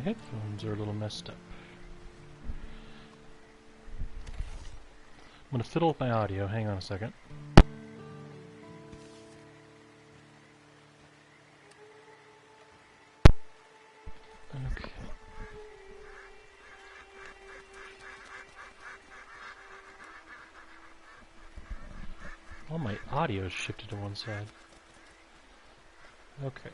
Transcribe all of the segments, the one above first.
headphones are a little messed up. I'm gonna fiddle with my audio. Hang on a second. Okay. All my audio is shifted to one side. Okay.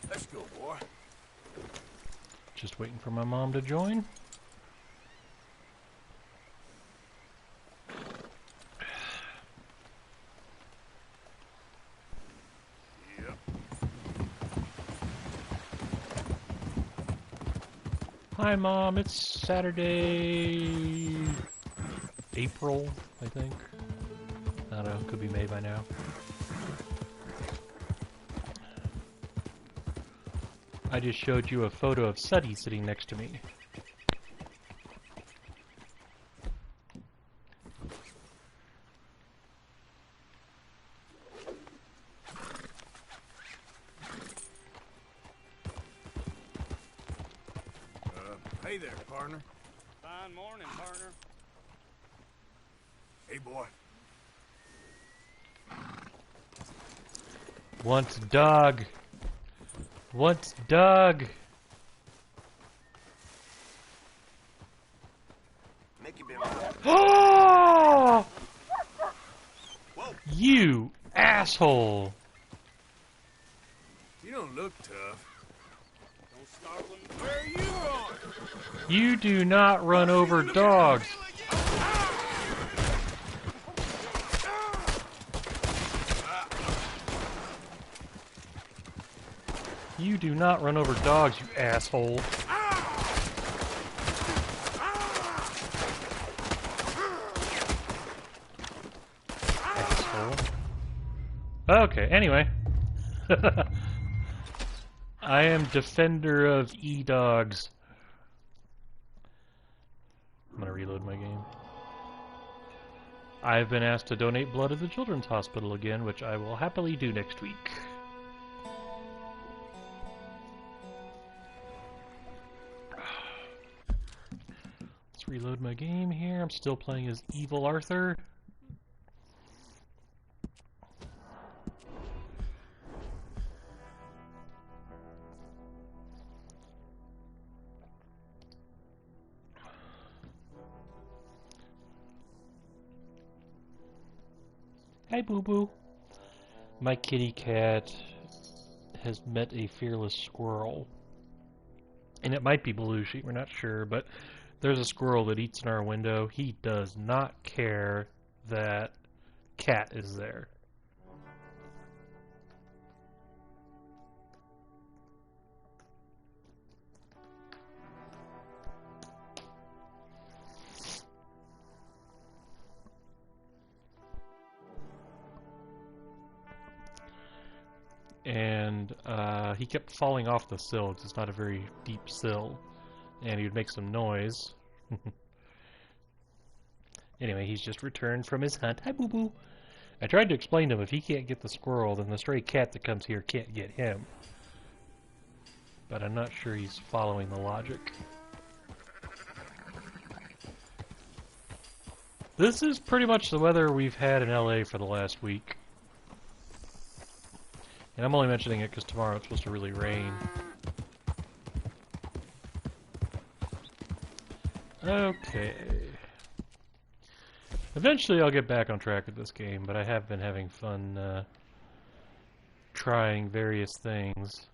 Let's go, boy. Just waiting for my mom to join. Hi, Mom. It's Saturday, April, I think. I don't know. Could be May by now. I just showed you a photo of Suddy sitting next to me. Hey there, partner. Fine morning, partner. Hey, boy. Wants dog. Wants dog. Make you been. Oh! Whoa! You asshole! You don't look tough. Don't start when... Where are you going? You do not run over dogs. You do not run over dogs, you asshole. Asshole. Okay, anyway. I am defender of e-dogs. I'm gonna reload my game. I've been asked to donate blood at the Children's Hospital again, which I will happily do next week. Let's reload my game here. I'm still playing as Evil Arthur. Hi, Boo Boo. My kitty cat has met a fearless squirrel. And it might be Belushi, we're not sure, but there's a squirrel that eats in our window. He does not care that cat is there. And he kept falling off the sill because it's not a very deep sill, and he would make some noise. Anyway, he's just returned from his hunt. Hi, Boo Boo. I tried to explain to him if he can't get the squirrel, then the stray cat that comes here can't get him. But I'm not sure he's following the logic. This is pretty much the weather we've had in LA for the last week. And I'm only mentioning it because tomorrow it's supposed to really rain. Okay. Eventually I'll get back on track with this game, but I have been having fun trying various things.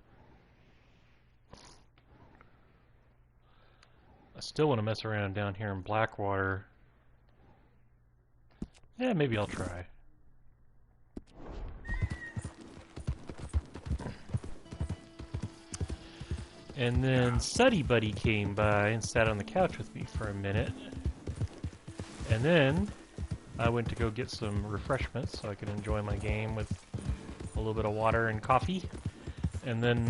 I still want to mess around down here in Blackwater. Yeah, maybe I'll try. And then Suddy Buddy came by and sat on the couch with me for a minute. And then I went to go get some refreshments so I could enjoy my game with a little bit of water and coffee. And then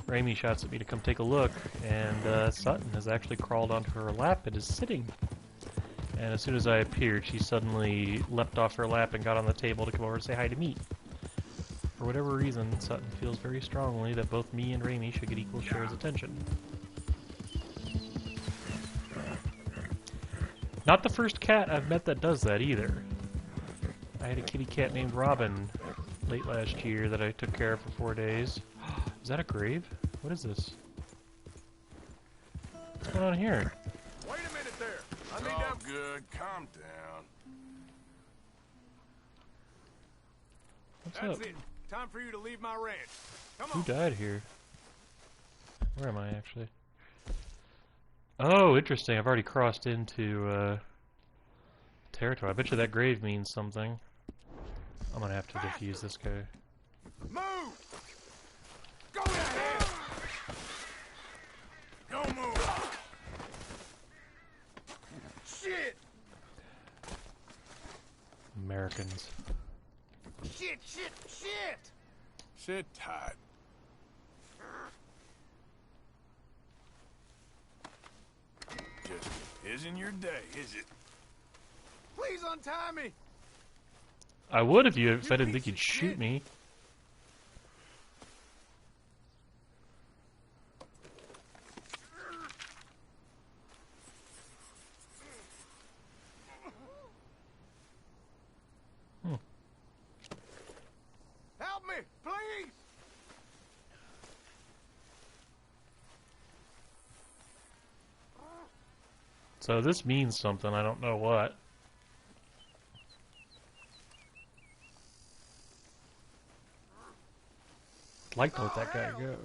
Raimi shouts at me to come take a look, and Sutton has actually crawled onto her lap and is sitting. and as soon as I appeared, she suddenly leapt off her lap and got on the table to come over and say hi to me. For whatever reason, Sutton feels very strongly that both me and Raimi should get equal shares of attention. Not the first cat I've met that does that either. I had a kitty cat named Robin late last year that I took care of for 4 days. Is that a grave? What is this? What's going on here? Wait a minute there. I It's need all that. good. Calm down. What's That's up? it. Time for you to leave my ranch. Come Who on. died here? Where am I actually? Oh, interesting. I've already crossed into territory. I bet you that grave means something. I'm gonna have to defuse this guy. Move! Go ahead! Don't move. Shit! Americans. Shit, shit, shit! Sit tight. Just isn't your day, is it? Please untie me! I would if I didn't think you'd shoot me. Help me, please! So this means something. I don't know what. I'd like to let that guy go.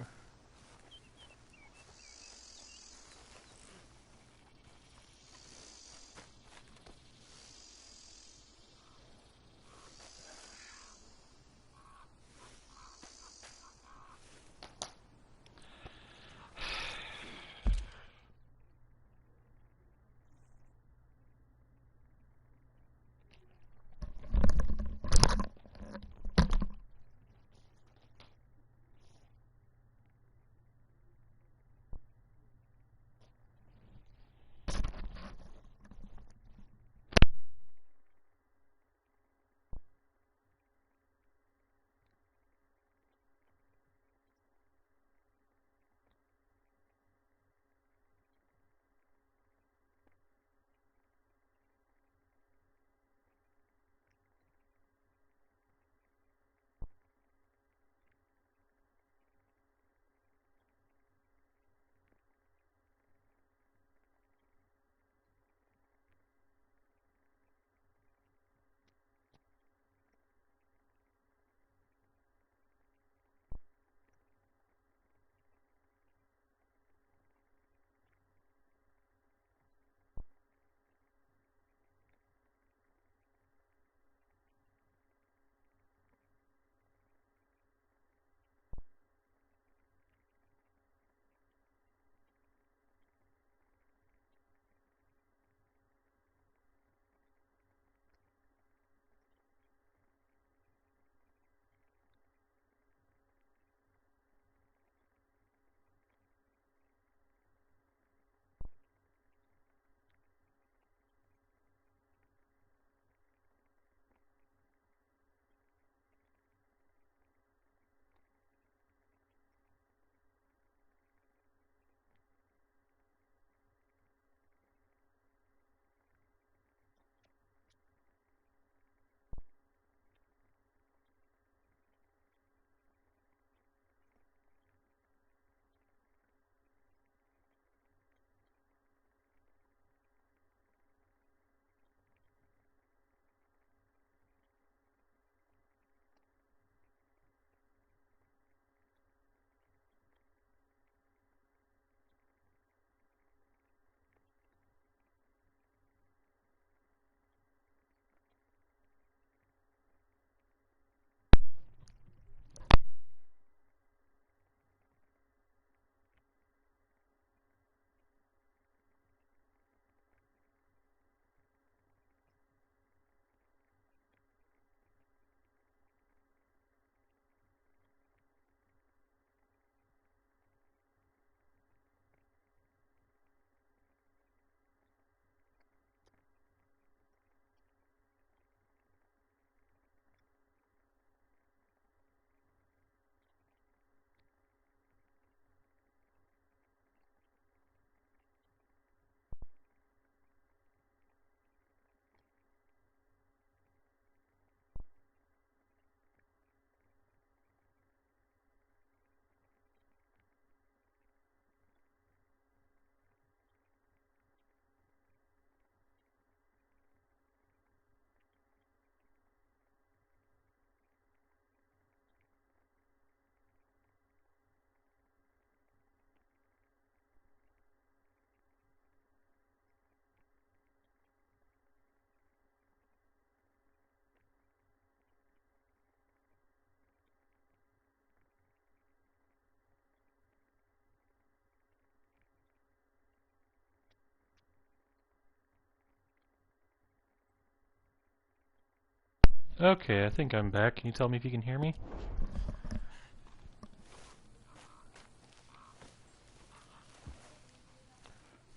Okay, I think I'm back. Can you tell me if you can hear me?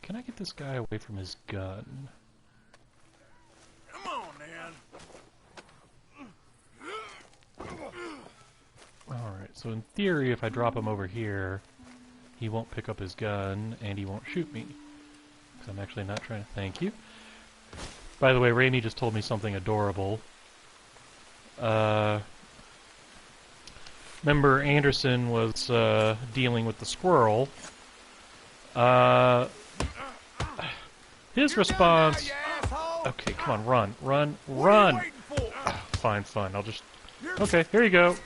Can I get this guy away from his gun? Come on, man. Alright, so in theory, if I drop him over here, he won't pick up his gun, and he won't shoot me. Because I'm actually not trying to... Thank you. By the way, Raimi just told me something adorable. Remember Anderson was dealing with the squirrel. His response... Okay, come on, run! Fine, I'll just... Okay, here you go.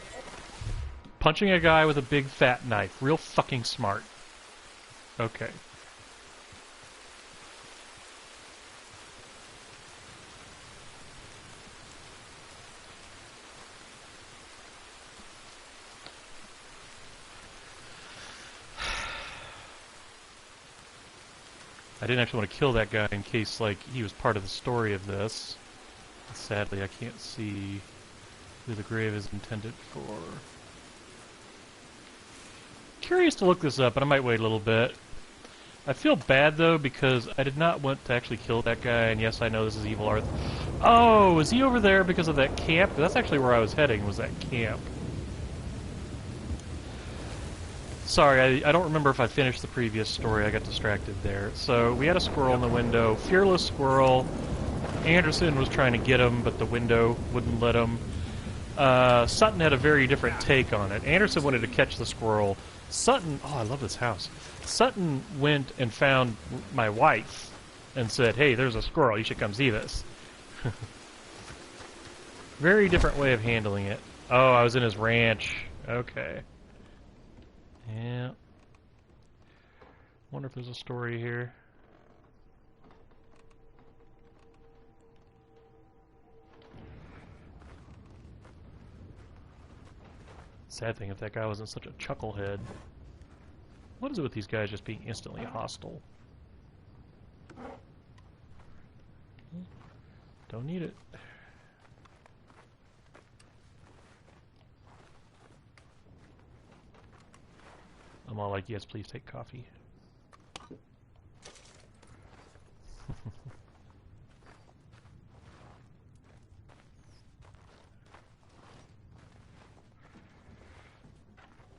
Punching a guy with a big fat knife. Real fucking smart. Okay. I didn't actually want to kill that guy in case, like, he was part of the story of this. Sadly, I can't see who the grave is intended for. Curious to look this up, but I might wait a little bit. I feel bad, though, because I did not want to actually kill that guy, and yes, I know this is Evil Art. Oh, is he over there because of that camp? That's actually where I was heading, was that camp. Sorry, I don't remember if I finished the previous story. I got distracted there. So, we had a squirrel in the window. Fearless squirrel. Anderson was trying to get him, but the window wouldn't let him. Sutton had a very different take on it. Anderson wanted to catch the squirrel. Sutton... Oh, I love this house. Sutton went and found my wife and said, hey, there's a squirrel. You should come see this. Very different way of handling it. Oh, I was in his ranch. Okay. Yeah. Wonder if there's a story here. Sad thing if that guy wasn't such a chucklehead. What is it with these guys just being instantly hostile? Don't need it. I'm all like, yes, please take coffee.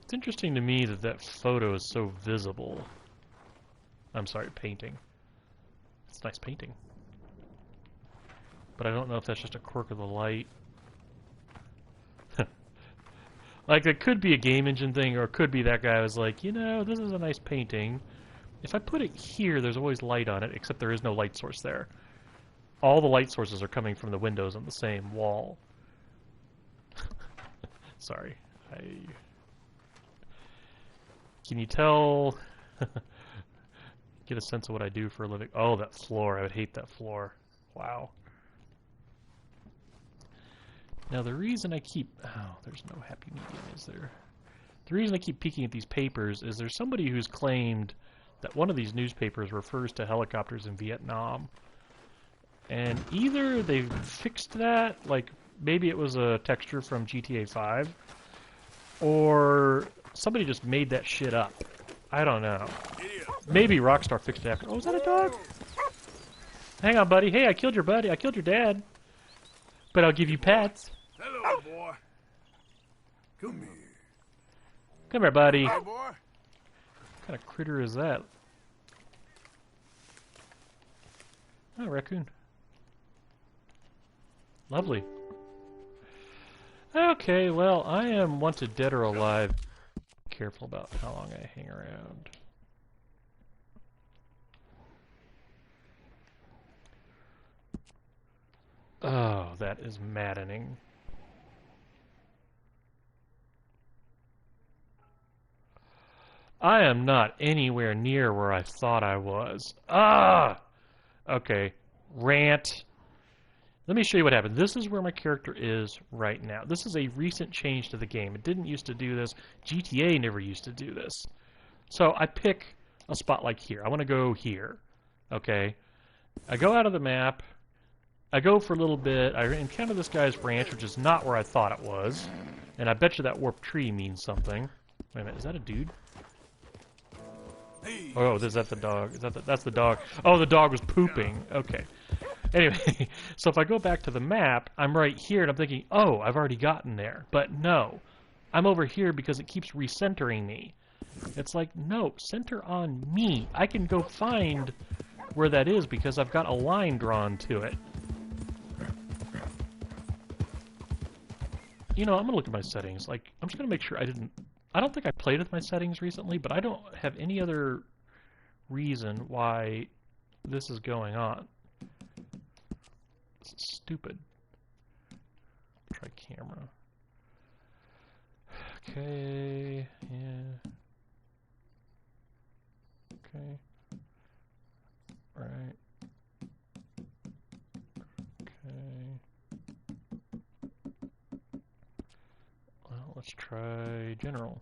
It's interesting to me that that photo is so visible. I'm sorry, painting. It's a nice painting. But I don't know if that's just a quirk of the light. Like, it could be a game engine thing, or it could be that guy was like, you know, this is a nice painting. If I put it here, there's always light on it, except there is no light source there. All the light sources are coming from the windows on the same wall. Sorry. Can you tell... Get a sense of what I do for a living. Oh, that floor. I would hate that floor. Wow. Now the reason I keep... Oh, there's no happy medium, is there? The reason I keep peeking at these papers is there's somebody who's claimed that one of these newspapers refers to helicopters in Vietnam. And either they've fixed that, like maybe it was a texture from GTA 5, or somebody just made that shit up. I don't know. Maybe Rockstar fixed it after. Oh, is that a dog? Hang on, buddy. Hey, I killed your buddy. I killed your dad. But I'll give you pets. Hello, boy. Come here. Come here, buddy. Hey, What boy. kind of critter is that? Oh, raccoon. Lovely. Okay, well, I am wanted dead or alive. Careful about how long I hang around. Oh, that is maddening. I am not anywhere near where I thought I was. Ah! Okay. Rant. Let me show you what happened. This is where my character is right now. This is a recent change to the game. It didn't used to do this. GTA never used to do this. So I pick a spot like here. I want to go here. Okay. I go out of the map. I go for a little bit, I encounter this guy's ranch, which is not where I thought it was. And I bet you that warped tree means something. Wait a minute, is that a dude? Oh, is that the dog? That's the dog. Oh, the dog was pooping. Okay. Anyway, so if I go back to the map, I'm right here, and I'm thinking, oh, I've already gotten there. But no, I'm over here because it keeps recentering me. It's like, no, center on me. I can go find where that is because I've got a line drawn to it. You know, I'm gonna look at my settings. Like, I'm just gonna make sure I don't think I played with my settings recently, but I don't have any other reason why this is going on. This is stupid. Try camera. Okay, yeah. Okay. Alright. Okay. Well, let's try general.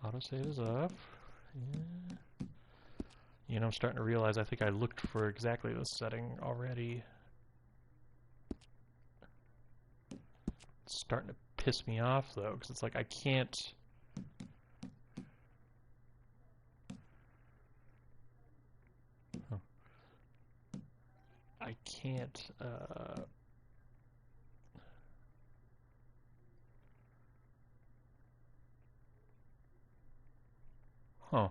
Autosave is off. Yeah. You know, I'm starting to realize I think I looked for exactly this setting already. It's starting to piss me off though, because it's like I can't. I can't. Huh.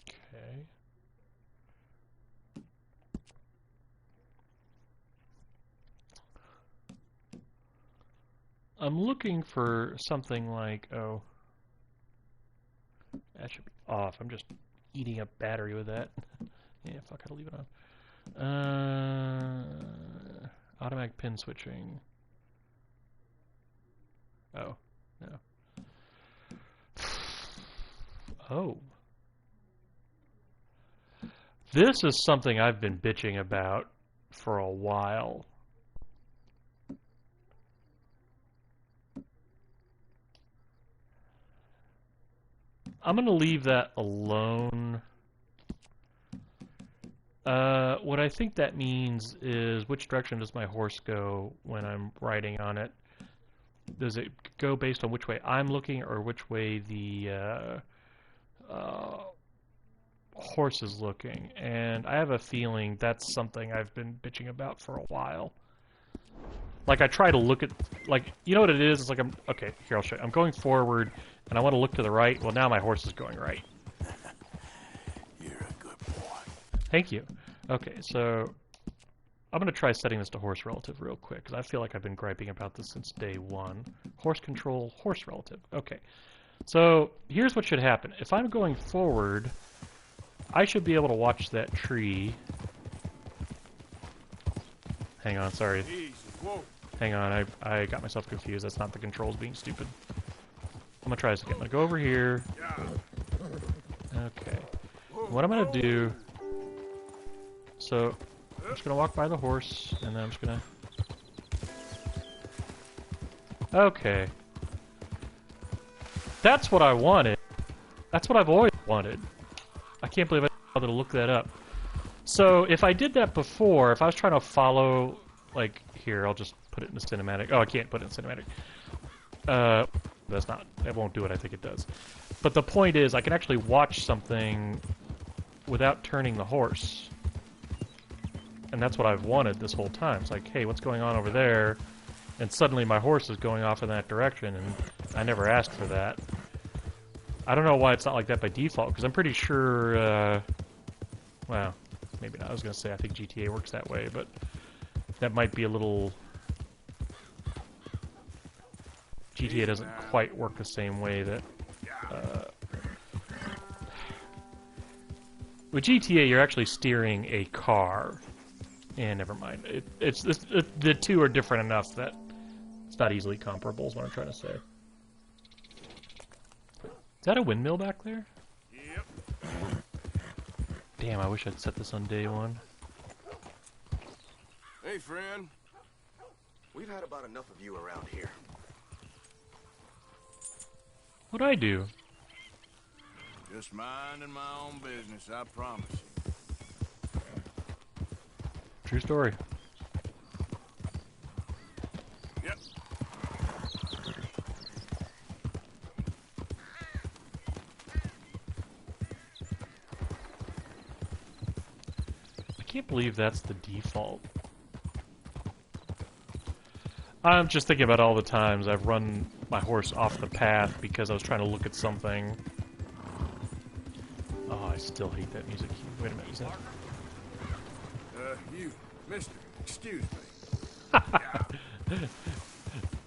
Okay. I'm looking for something like, oh, that should be off. I'm just eating up battery with that. Yeah, fuck, I'll leave it on. Automatic pin switching. Oh, no. Oh. This is something I've been bitching about for a while. I'm going to leave that alone. What I think that means is which direction does my horse go when I'm riding on it? Does it go based on which way I'm looking or which way the horse is looking? And I have a feeling that's something I've been bitching about for a while. Like, I try to look at, like, you know what it is? It's like, okay, here, I'll show you. I'm going forward, and I want to look to the right. Well, now my horse is going right. You're a good boy. Thank you. Okay, so I'm going to try setting this to horse relative real quick, because I feel like I've been griping about this since day one. Horse control, horse relative. Okay, so here's what should happen. If I'm going forward, I should be able to watch that tree. Hang on, sorry. Hang on, I got myself confused. That's not the controls being stupid. I'm gonna try this again. I'm gonna go over here. Okay. What I'm gonna do... So, I'm just gonna walk by the horse, and then I'm just gonna... Okay. That's what I wanted. That's what I've always wanted. I can't believe I didn't bother to look that up. So, if I did that before, if I was trying to follow... Like, here, I'll just put it in the cinematic. Oh, I can't put it in cinematic. That's not... That won't do what I think it does. But the point is, I can actually watch something without turning the horse. And that's what I've wanted this whole time. It's like, hey, what's going on over there? And suddenly my horse is going off in that direction, and I never asked for that. I don't know why it's not like that by default, because I'm pretty sure, well, maybe not. I was going to say I think GTA works that way, but that might be a little... GTA doesn't quite work the same way that... With GTA, you're actually steering a car. And never mind. The two are different enough that it's not easily comparable, is what I'm trying to say. Is that a windmill back there? Yep. Damn, I wish I'd set this on day one. Hey, friend. We've had about enough of you around here. What'd I do? Just minding my own business, I promise you. True story. Yep. I can't believe that's the default. I'm just thinking about all the times I've run my horse off the path because I was trying to look at something. Oh, I still hate that music. Wait a minute, is that... You, mister, excuse me.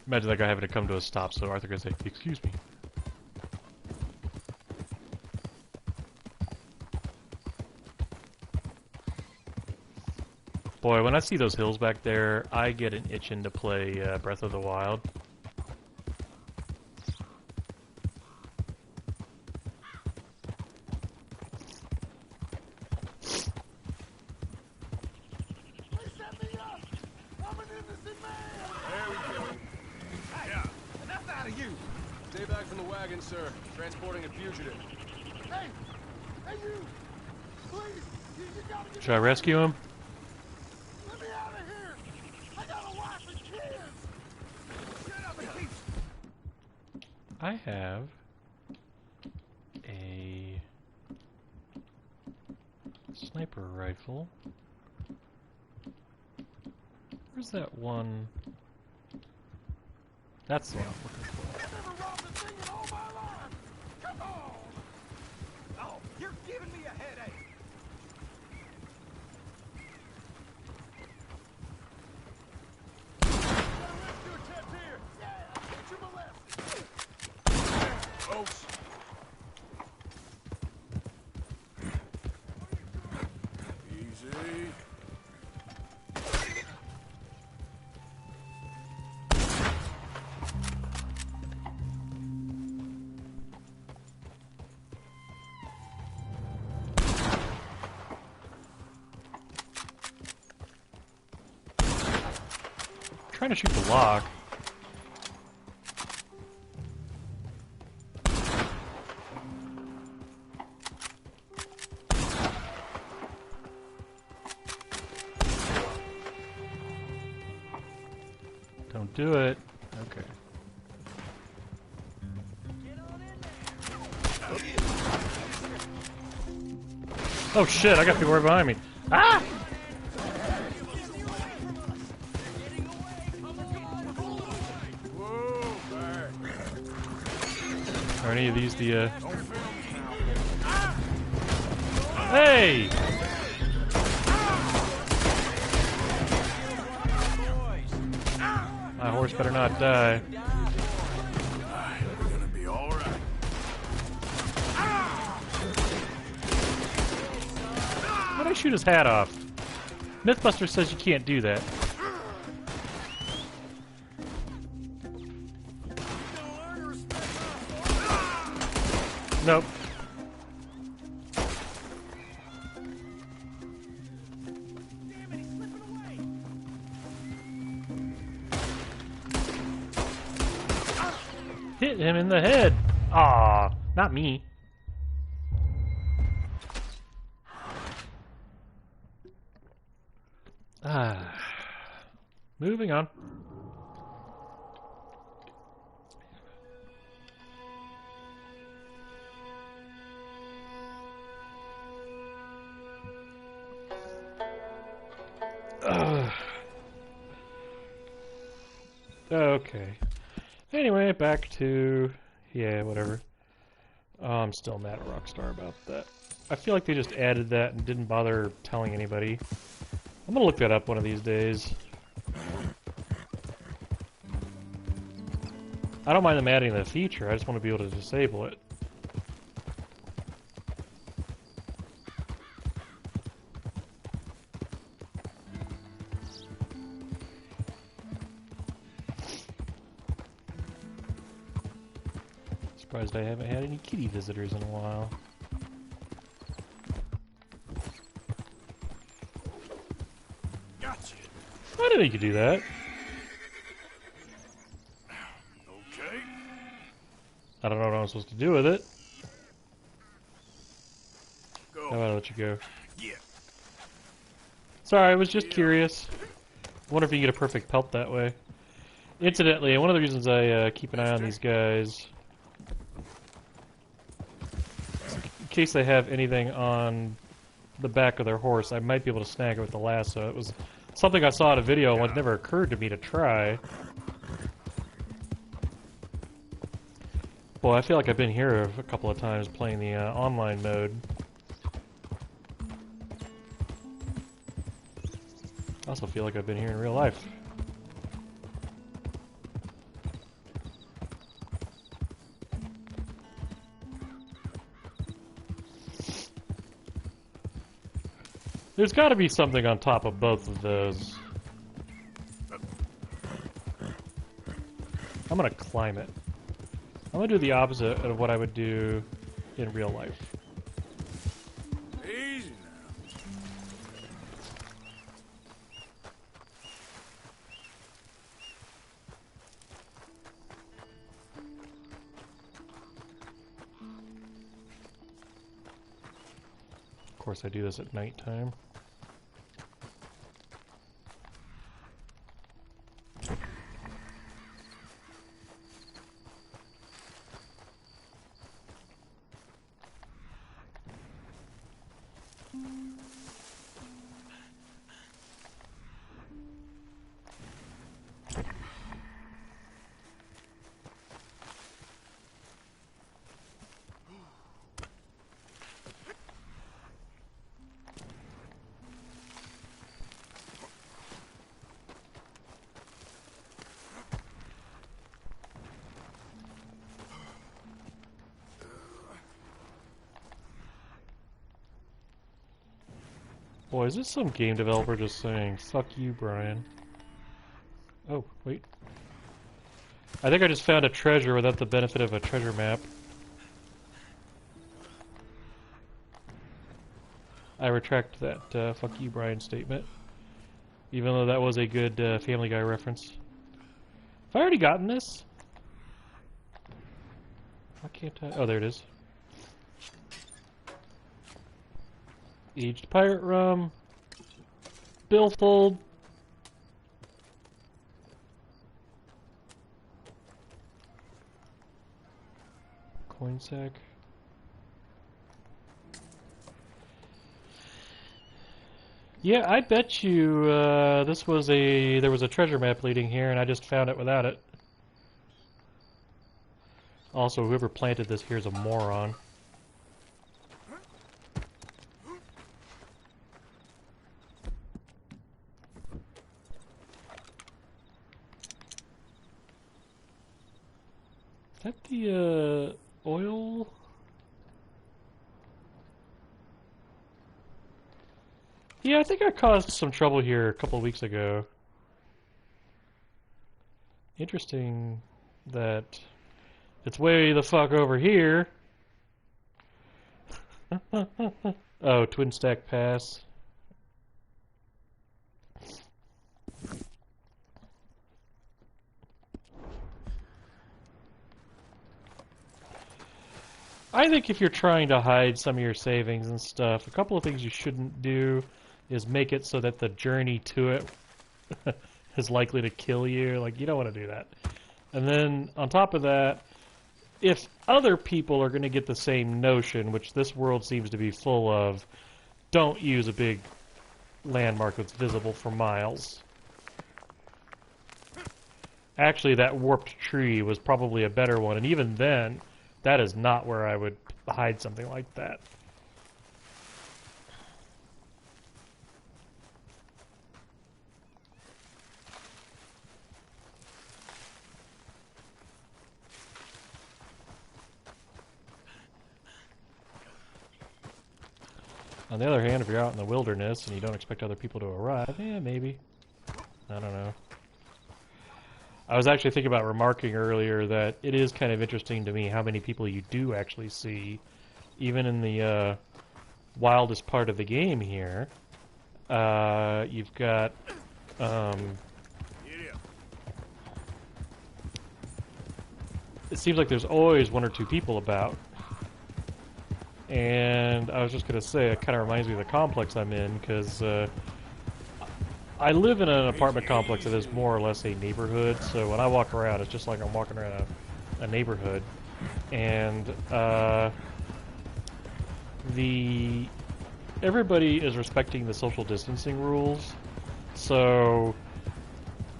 Imagine that guy having to come to a stop so Arthur can say, "Excuse me." Boy, when I see those hills back there, I get an itching to play Breath of the Wild. Stay back from the wagon, sir. Transporting a fugitive. Hey! Hey, you! Please! You gotta get Should I rescue him? Let me out of here! I got a wife and kids! Get up and keep... I have a sniper rifle. Where's that one? That's the one I'm looking for. I never robbed a thing in all my life! Come on! Oh, you're giving me a headache! Rescue attempt here! Yeah, get you molested! Folks! Easy. Trying to shoot the lock. Don't do it. Okay. Oh shit, I got people right behind me. Ah! Are any of these the, Hey! My horse better not die. We're gonna be all right. How'd I shoot his hat off? Mythbuster says you can't do that. Nope. Hit him in the head. Aw, not me. Moving on. Okay. Anyway, back to... yeah, whatever. Oh, I'm still mad at Rockstar about that. I feel like they just added that and didn't bother telling anybody. I'm gonna look that up one of these days. I don't mind them adding the feature, I just want to be able to disable it. Surprised I haven't had any kitty visitors in a while. I didn't think you could do that. Okay. I don't know what I'm supposed to do with it. Go. How about I let you go? Yeah. Sorry, I was just curious. I wonder if you can get a perfect pelt that way. Incidentally, one of the reasons I keep an eye on these guys, in case they have anything on the back of their horse, I might be able to snag it with the lasso. It was something I saw in a video and it never occurred to me to try. Well, I feel like I've been here a couple of times playing the online mode. I also feel like I've been here in real life. There's got to be something on top of both of those. I'm gonna climb it. I'm gonna do the opposite of what I would do in real life. Easy now. Of course, I do this at nighttime. Boy, is this some game developer just saying, fuck you, Brian? Oh, wait. I think I just found a treasure without the benefit of a treasure map. I retract that fuck you, Brian statement. Even though that was a good Family Guy reference. Have I already gotten this? Why can't I? Oh, there it is. Aged pirate rum. Billfold. Coin sack. Yeah, I bet you there was a treasure map leading here and I just found it without it. Also, whoever planted this here is a moron. Is that the oil? Yeah, I think I caused some trouble here a couple of weeks ago. Interesting that it's way the fuck over here. Oh, Twin Stack Pass. I think if you're trying to hide some of your savings and stuff, a couple of things you shouldn't do is make it so that the journey to it is likely to kill you. Like, you don't want to do that. And then, on top of that, if other people are going to get the same notion, which this world seems to be full of, don't use a big landmark that's visible for miles. Actually, that warped tree was probably a better one, and even then, that is not where I would hide something like that. On the other hand, if you're out in the wilderness and you don't expect other people to arrive, yeah, maybe. I don't know. I was actually thinking about remarking earlier that it is kind of interesting to me how many people you do actually see, even in the wildest part of the game here. You've got Yeah. It seems like there's always one or two people about. And I was just going to say, it kind of reminds me of the complex I'm in, because I live in an apartment complex that is more or less a neighborhood, so when I walk around, it's just like I'm walking around a neighborhood. And everybody is respecting the social distancing rules, so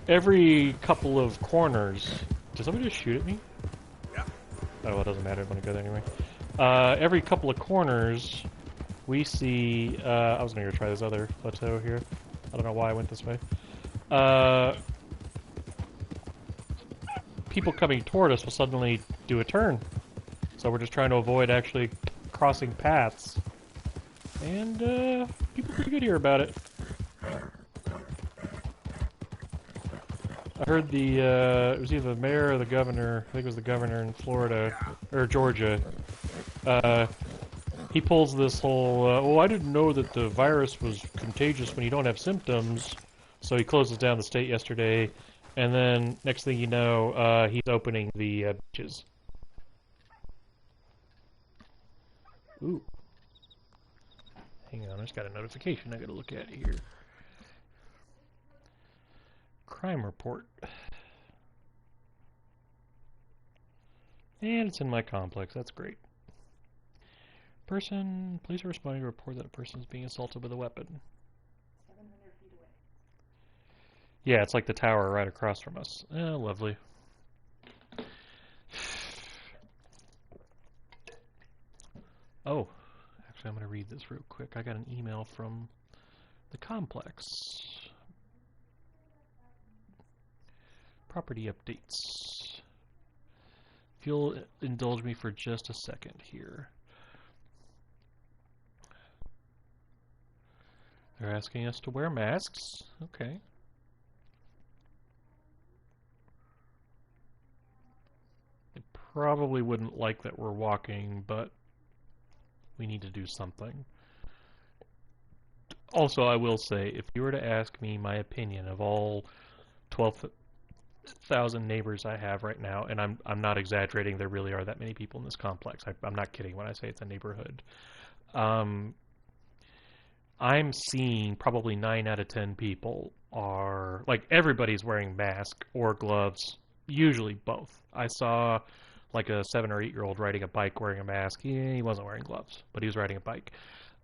every couple of corners... Did somebody just shoot at me? Yeah. Oh, well, it doesn't matter. I'm going to go there anyway. Every couple of corners, we see... I was going to go try this other plateau here. I don't know why I went this way. People coming toward us will suddenly do a turn. So we're just trying to avoid actually crossing paths. And people are pretty good here about it. I heard it was either the mayor or the governor, I think it was the governor in Florida, or Georgia. He pulls this whole, oh, I didn't know that the virus was contagious when you don't have symptoms, so he closes down the state yesterday, and then next thing you know, he's opening the beaches. Ooh. Hang on, I just got a notification I gotta look at here. Crime report. And it's in my complex, that's great. Police are responding to a report that a person is being assaulted with a weapon. 700 feet away. Yeah, it's like the tower right across from us. Lovely. Oh, actually I'm going to read this real quick. I got an email from the complex. Property updates. If you'll indulge me for just a second here. They're asking us to wear masks. Okay. They probably wouldn't like that we're walking, but we need to do something. Also, I will say, if you were to ask me my opinion of all 12,000 neighbors I have right now, and I'm not exaggerating, there really are that many people in this complex. I'm not kidding when I say it's a neighborhood. I'm seeing probably 9 out of 10 people are, like, everybody's wearing masks or gloves, usually both. I saw, like, a 7 or 8-year-old riding a bike wearing a mask. He wasn't wearing gloves, but he was riding a bike.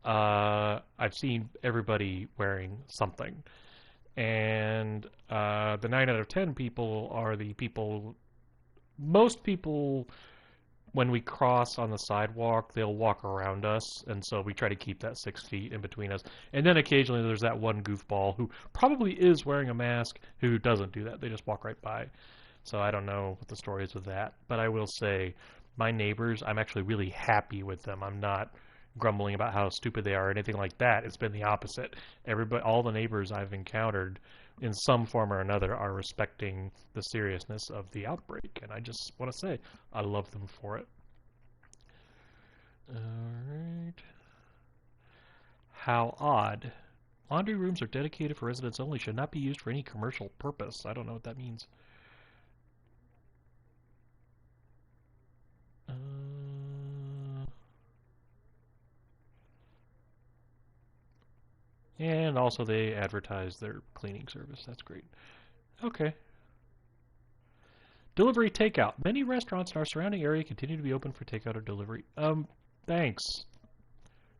I've seen everybody wearing something. And the 9 out of 10 people are the people, most people, when we cross on the sidewalk, they'll walk around us, and so we try to keep that 6 feet in between us. And then occasionally there's that one goofball who probably is wearing a mask who doesn't do that. They just walk right by. So I don't know what the story is with that. But I will say, my neighbors, I'm actually really happy with them. I'm not grumbling about how stupid they are or anything like that. It's been the opposite. All the neighbors I've encountered in some form or another are respecting the seriousness of the outbreak, and I just want to say I love them for it. Alright. How odd. Laundry rooms are dedicated for residents only, should not be used for any commercial purpose. I don't know what that means. And also they advertise their cleaning service. That's great. Okay. Delivery takeout. Many restaurants in our surrounding area continue to be open for takeout or delivery. Thanks.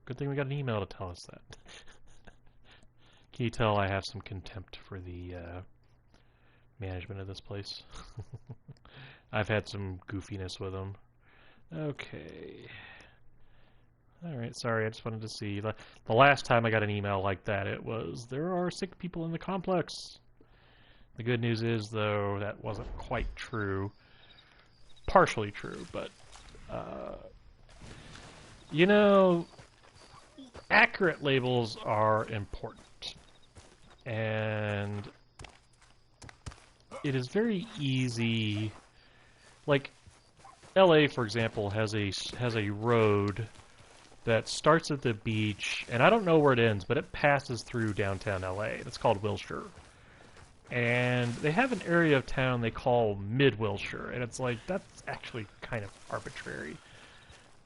Good thing we got an email to tell us that. Can you tell I have some contempt for the management of this place? I've had some goofiness with them. Okay. Alright, sorry, I just wanted to see. The last time I got an email like that, it was, there are sick people in the complex. The good news is, though, that wasn't quite true. Partially true, but, you know, accurate labels are important. And it is very easy, like, LA, for example, has a road that starts at the beach, and I don't know where it ends, but it passes through downtown LA. It's called Wilshire. And they have an area of town they call Mid-Wilshire, and it's like, that's actually kind of arbitrary.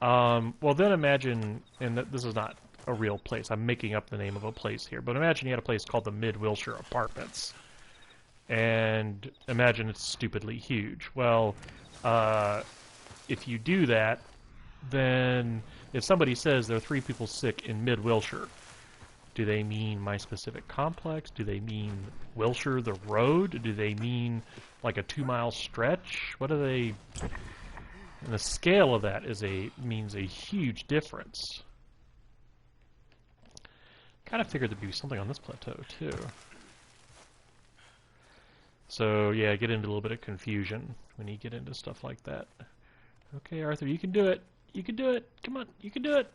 Well, then imagine, and this is not a real place, I'm making up the name of a place here, but imagine you had a place called the Mid-Wilshire Apartments. And imagine it's stupidly huge. Well, if you do that, then if somebody says there are 3 people sick in Mid-Wilshire, do they mean my specific complex? Do they mean Wilshire, the road? Do they mean like a 2-mile stretch? What do they... And the scale of that means a huge difference. Kind of figured there'd be something on this plateau, too. So, yeah, get into a little bit of confusion when you get into stuff like that. Okay, Arthur, you can do it. You can do it. Come on, you can do it.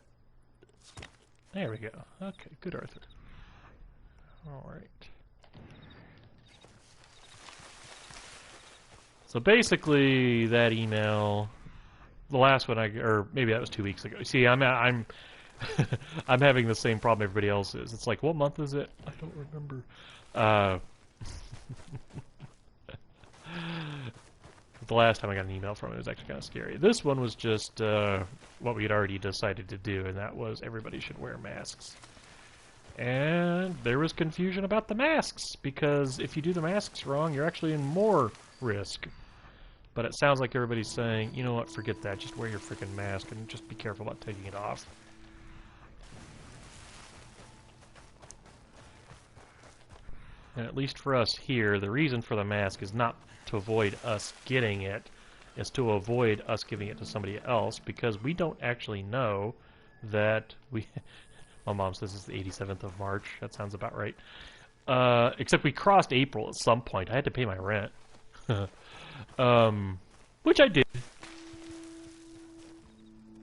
There we go. Okay, good, Arthur. Alright. So basically, that email, the last one or maybe that was 2 weeks ago. See, I'm I'm having the same problem everybody else is. It's like, what month is it? I don't remember. The last time I got an email from it was actually kind of scary. This one was just what we had already decided to do, and that was everybody should wear masks. And there was confusion about the masks, because if you do the masks wrong, you're actually in more risk. But it sounds like everybody's saying, you know what, forget that, just wear your freaking mask and just be careful about taking it off. And at least for us here, the reason for the mask is not to avoid us getting it, is to avoid us giving it to somebody else, because we don't actually know that we... My mom says it's the 87th of March. That sounds about right. Except we crossed April at some point. I had to pay my rent. Which I did.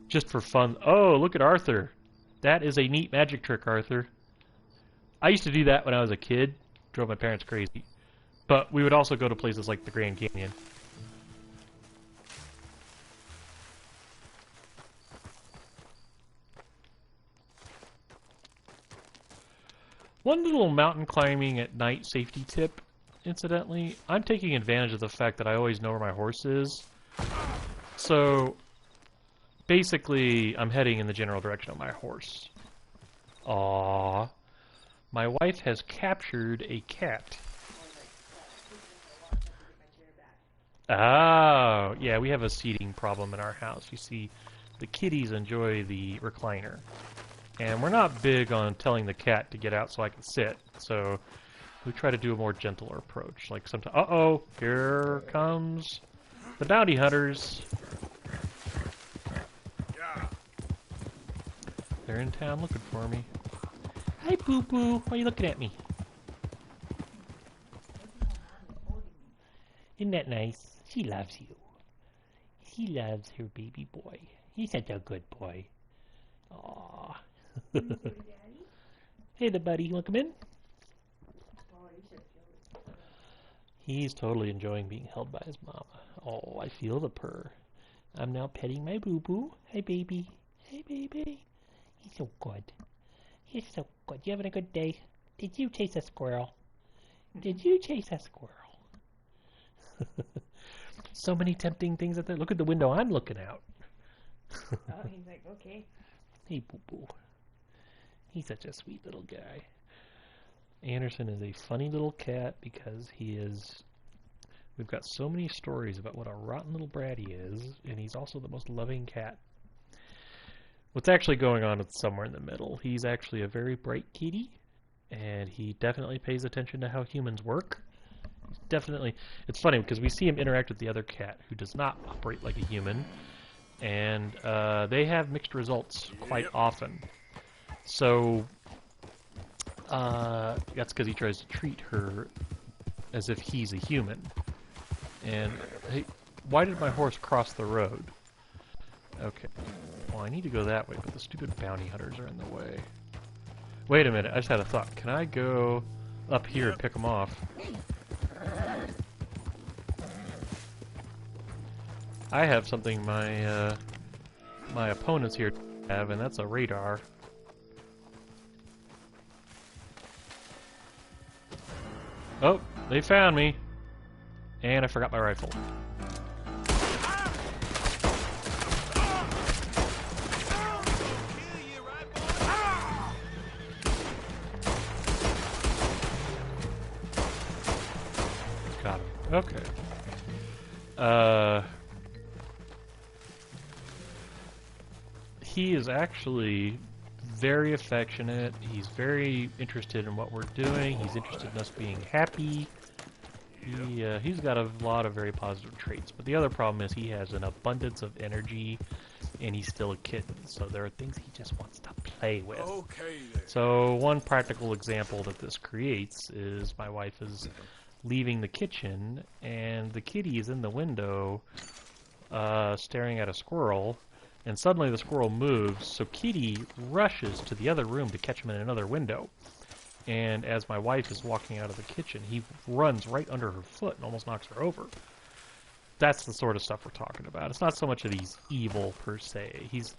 Just for fun. Oh, look at Arthur. That is a neat magic trick, Arthur. I used to do that when I was a kid. Drove my parents crazy. But we would also go to places like the Grand Canyon. One little mountain climbing at night safety tip, incidentally, I'm taking advantage of the fact that I always know where my horse is. So, basically, I'm heading in the general direction of my horse. Aww. My wife has captured a cat. Oh, yeah, we have a seating problem in our house. You see, the kitties enjoy the recliner. And we're not big on telling the cat to get out so I can sit. So we try to do a more gentler approach. Like sometimes, uh-oh, here comes the bounty hunters. They're in town looking for me. Hi, Boo-Boo. Why are you looking at me? Isn't that nice? She loves you. She loves her baby boy. He's such a good boy. Aww. Hey there, buddy. You want to come in? He's totally enjoying being held by his mama. Oh, I feel the purr. I'm now petting my boo-boo. Hey, baby. Hey, baby. He's so good. He's so good. You having a good day? Did you chase a squirrel? Did you chase a squirrel? So many tempting things out there. Look at the window I'm looking out. Oh, he's like, okay. Hey, boo-boo. He's such a sweet little guy. Anderson is a funny little cat because he is... We've got so many stories about what a rotten little brat he is, and he's also the most loving cat. What's actually going on is somewhere in the middle. He's actually a very bright kitty, and he definitely pays attention to how humans work. Definitely. It's funny because we see him interact with the other cat who does not operate like a human, and they have mixed results quite often. So that's because he tries to treat her as if he's a human. And hey, why did my horse cross the road? Okay. Well, I need to go that way, but the stupid bounty hunters are in the way. Wait a minute, I just had a thought. Can I go up here and pick them off? I have something my my opponents here have, and that's a radar. Oh, they found me. And I forgot my rifle. Got him. Okay. He is actually very affectionate. He's very interested in what we're doing. He's interested in us being happy. He's got a lot of very positive traits. But the other problem is he has an abundance of energy, and he's still a kitten. So there are things he just wants to play with. Okay then. So one practical example that this creates is my wife is leaving the kitchen, and the kitty is in the window staring at a squirrel, and suddenly the squirrel moves, so Kitty rushes to the other room to catch him in another window. And as my wife is walking out of the kitchen, he runs right under her foot and almost knocks her over. That's the sort of stuff we're talking about. It's not so much that he's evil per se. He's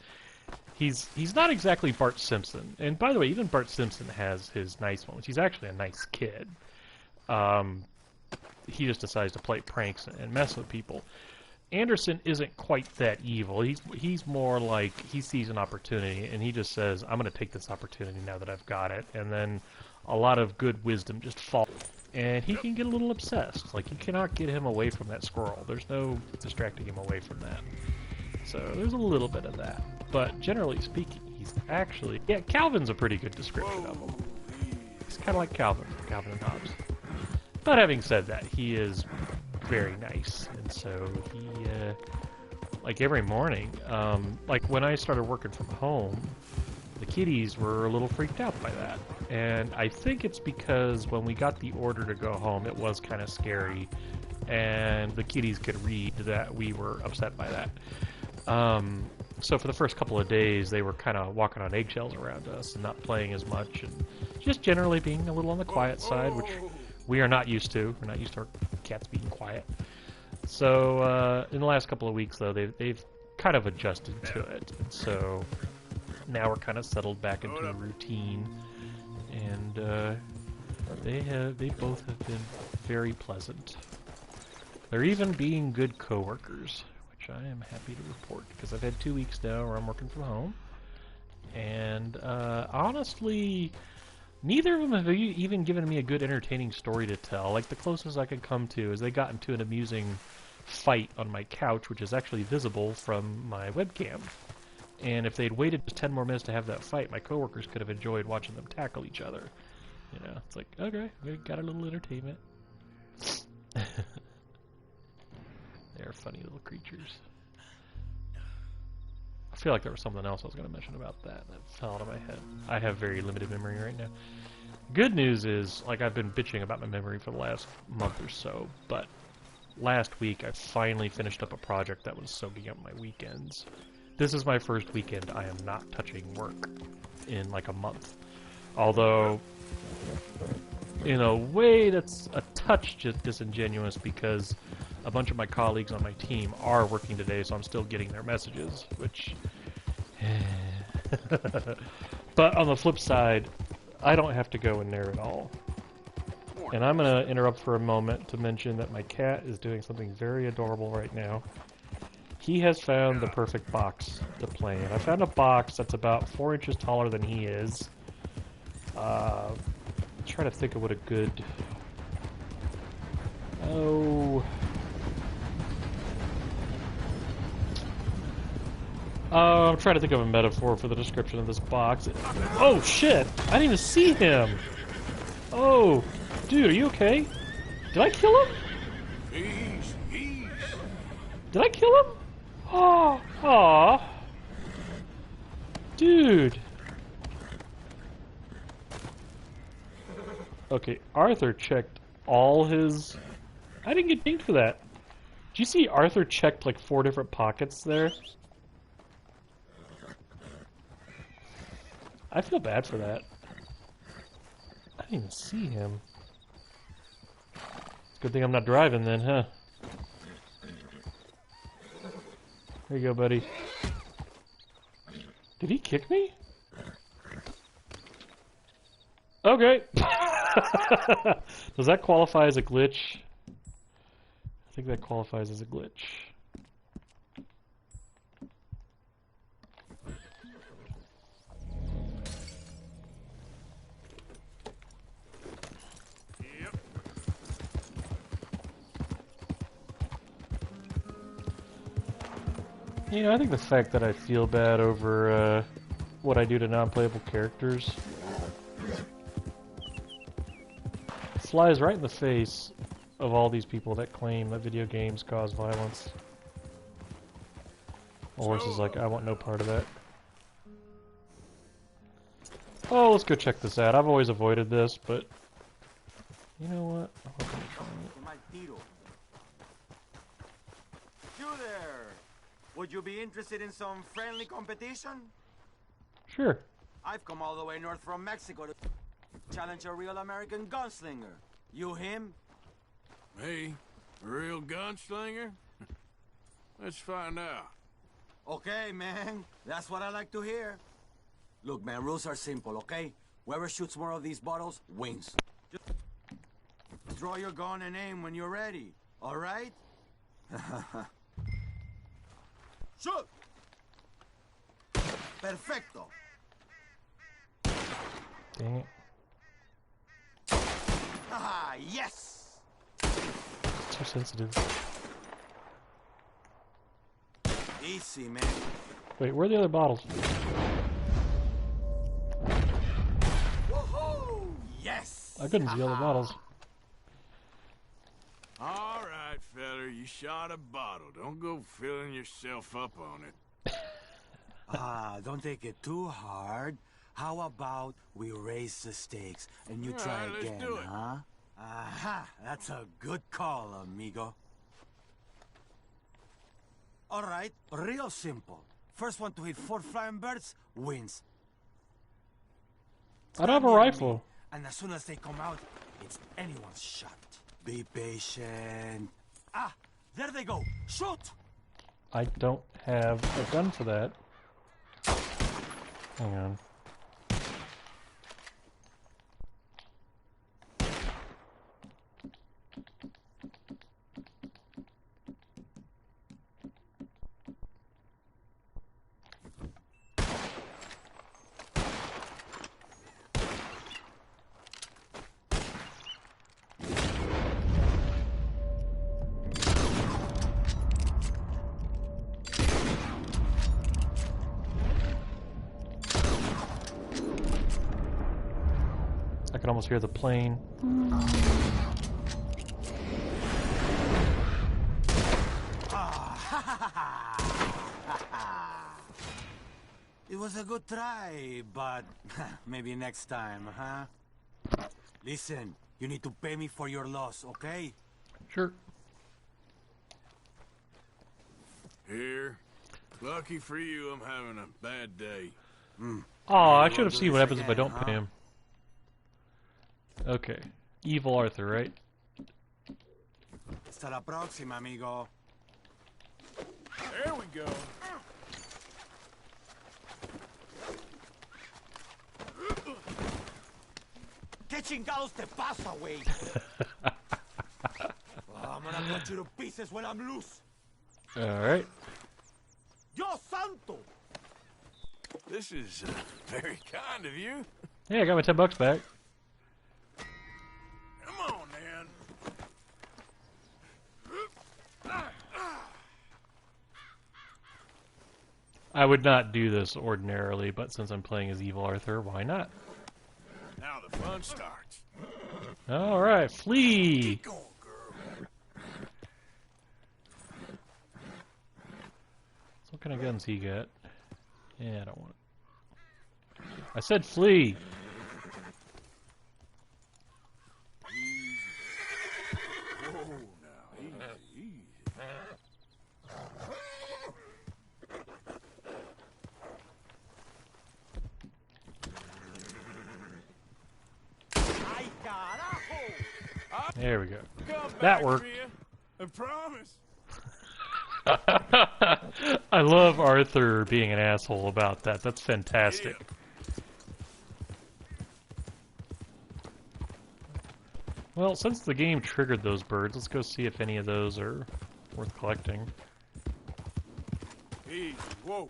not exactly Bart Simpson. And by the way, even Bart Simpson has his nice moments. He's actually a nice kid. He just decides to play pranks and mess with people. Anderson isn't quite that evil. He's more like he sees an opportunity and he just says, I'm going to take this opportunity now that I've got it. And then a lot of good wisdom just falls. And he can get a little obsessed. Like, you cannot get him away from that squirrel. There's no distracting him away from that. So there's a little bit of that. But generally speaking, he's actually... Yeah, Calvin's a pretty good description of him. He's kind of like Calvin and Hobbes. But having said that, he is very nice. And so he, like every morning, like when I started working from home, the kitties were a little freaked out by that. And I think it's because when we got the order to go home, it was kind of scary. And the kitties could read that we were upset by that. So for the first couple of days, they were kind of walking on eggshells around us and not playing as much. And just generally being a little on the quiet side, which we are not used to. We're not used to our cats being quiet. So in the last couple of weeks, though, they've kind of adjusted to it. And so now we're kind of settled back into a routine. And they both have been very pleasant. They're even being good coworkers, which I am happy to report, because I've had 2 weeks now where I'm working from home. And honestly, neither of them have even given me a good entertaining story to tell. Like, the closest I could come to is they got into an amusing fight on my couch, which is actually visible from my webcam. And if they'd waited just 10 more minutes to have that fight, my coworkers could have enjoyed watching them tackle each other. You know, it's like, okay, we got a little entertainment. They're funny little creatures. I feel like there was something else I was going to mention about that fell out of my head. I have very limited memory right now. Good news is, like, I've been bitching about my memory for the last month or so, but last week I finally finished up a project that was soaking up my weekends. This is my first weekend I am not touching work in like a month. Although, in a way that's a touch disingenuous, because a bunch of my colleagues on my team are working today, so I'm still getting their messages, which... But on the flip side, I don't have to go in there at all. And I'm going to interrupt for a moment to mention that my cat is doing something very adorable right now. He has found the perfect box to play in. I found a box that's about 4 inches taller than he is. Trying to think of what a good... I'm trying to think of a metaphor for the description of this box. Oh, shit! I didn't even see him! Oh, dude, are you okay? Did I kill him? Did I kill him? Oh, aw. Dude. Okay, Arthur checked all his... I didn't get dinged for that. Did you see Arthur checked like 4 different pockets there? I feel bad for that. I didn't even see him. Good thing I'm not driving then, huh? There you go, buddy. Did he kick me? Okay. Does that qualify as a glitch? I think that qualifies as a glitch. Yep. You know, I think the fact that I feel bad over what I do to non-playable characters flies right in the face of all these people that claim that video games cause violence. Horse is like, I want no part of that. Oh, let's go check this out. I've always avoided this, but you know what? I'm gonna try it. You there! Would you be interested in some friendly competition? Sure. I've come all the way north from Mexico to challenge a real American gunslinger. You him? Me? A real gunslinger? Let's find out. Okay, man. That's what I like to hear. Look, man, rules are simple, okay? Whoever shoots more of these bottles wins. Just draw your gun and aim when you're ready, all right? Shoot! Perfecto. Dang it. Ah, yes! It's too sensitive. Easy, man. Wait, where are the other bottles? Woohoo! Yes! I couldn't see all the bottles. All right, feller, you shot a bottle. Don't go filling yourself up on it. Don't take it too hard. How about we raise the stakes and you All try right, let's again, do it. huh? Aha! That's a good call, amigo. All right, real simple. First one to hit 4 flying birds wins. I don't have a rifle. And as soon as they come out, it's anyone's shot. Be patient. Ah, there they go. Shoot! I don't have a gun for that. Hang on. I can almost hear the plane. It was a good try, but maybe next time, huh? Listen, you need to pay me for your loss, okay? Sure. Here. Lucky for you, I'm having a bad day. Oh, I should have seen what happens if I don't pay him. Okay. Evil Arthur, right? Hasta la próxima, amigo. There we go. ¿Qué chingados te pasa, güey? I'm gonna cut you to pieces when I'm loose. Alright. Dios santo! This is very kind of you. Hey, I got my $10 back. Come on, man. I would not do this ordinarily, but since I'm playing as Evil Arthur, why not? Now the fun starts. Alright, flee! Go on, girl. So what kind of guns he got? Yeah, I don't want it. I said flee! Whoa, now, easy, easy. Ay, carajo! There we go. Come That back worked. for you. I promise. I love Arthur being an asshole about that. That's fantastic. Well, since the game triggered those birds, let's go see if any of those are worth collecting. Easy, whoa.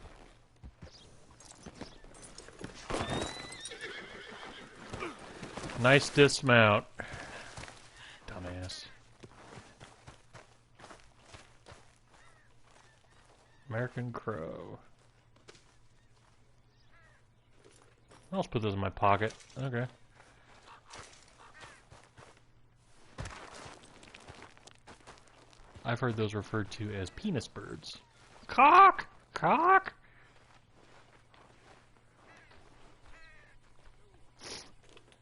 Nice dismount. Dumbass. American Crow. I'll just put those in my pocket. Okay. I've heard those referred to as penis birds. Cock! Cock!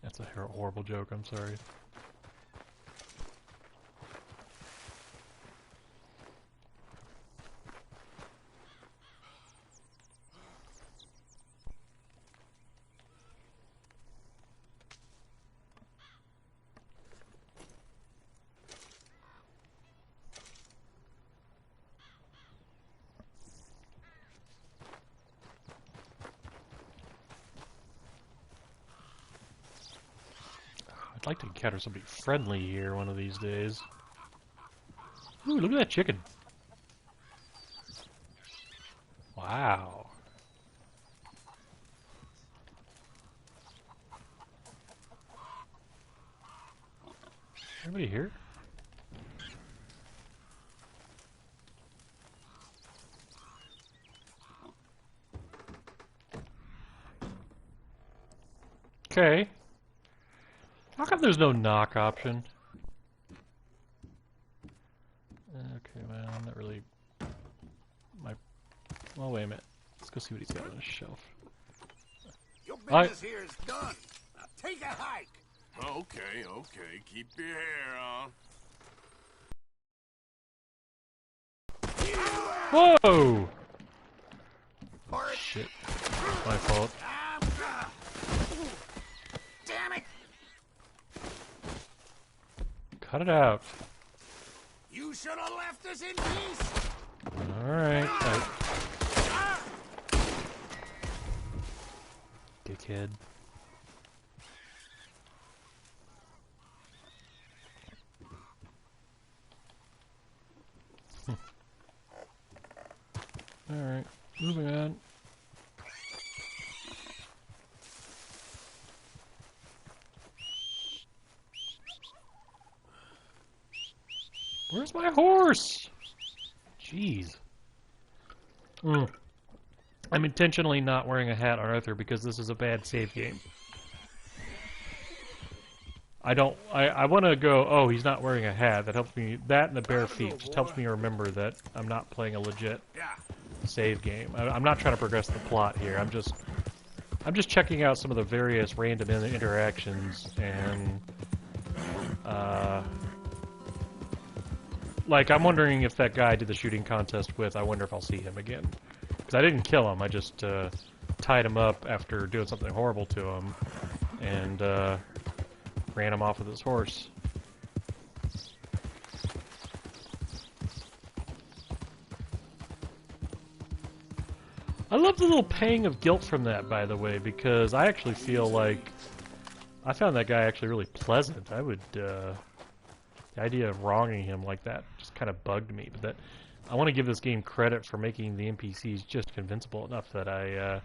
That's a horrible joke, I'm sorry. I'd like to encounter somebody friendly here one of these days. Ooh, look at that chicken. Wow. Everybody here? Okay. How come there's no knock option? Okay, well, I'm not really... Well, wait a minute. Let's go see what he's got on his shelf. Your business here is done. Now take a hike. Okay, okay. Keep your hair on. Whoa! Shit. My fault. Damn it! Cut it out. You should have left us in peace. Alright. Dickhead. Alright, moving on. Where's my horse? Jeez. I'm intentionally not wearing a hat on Arthur because this is a bad save game. I want to go, oh, he's not wearing a hat. That helps me, that and the bare feet just helps me remember that I'm not playing a legit save game. I'm not trying to progress the plot here. I'm just checking out some of the various random interactions and, like, I'm wondering if that guy I did the shooting contest with, I wonder if I'll see him again. Because I didn't kill him, I just tied him up after doing something horrible to him, and ran him off with his horse. I love the little pang of guilt from that, by the way, because I actually feel like I found that guy actually really pleasant. I would, the idea of wronging him like that just kind of bugged me. But that I want to give this game credit for making the NPCs just convincible enough that I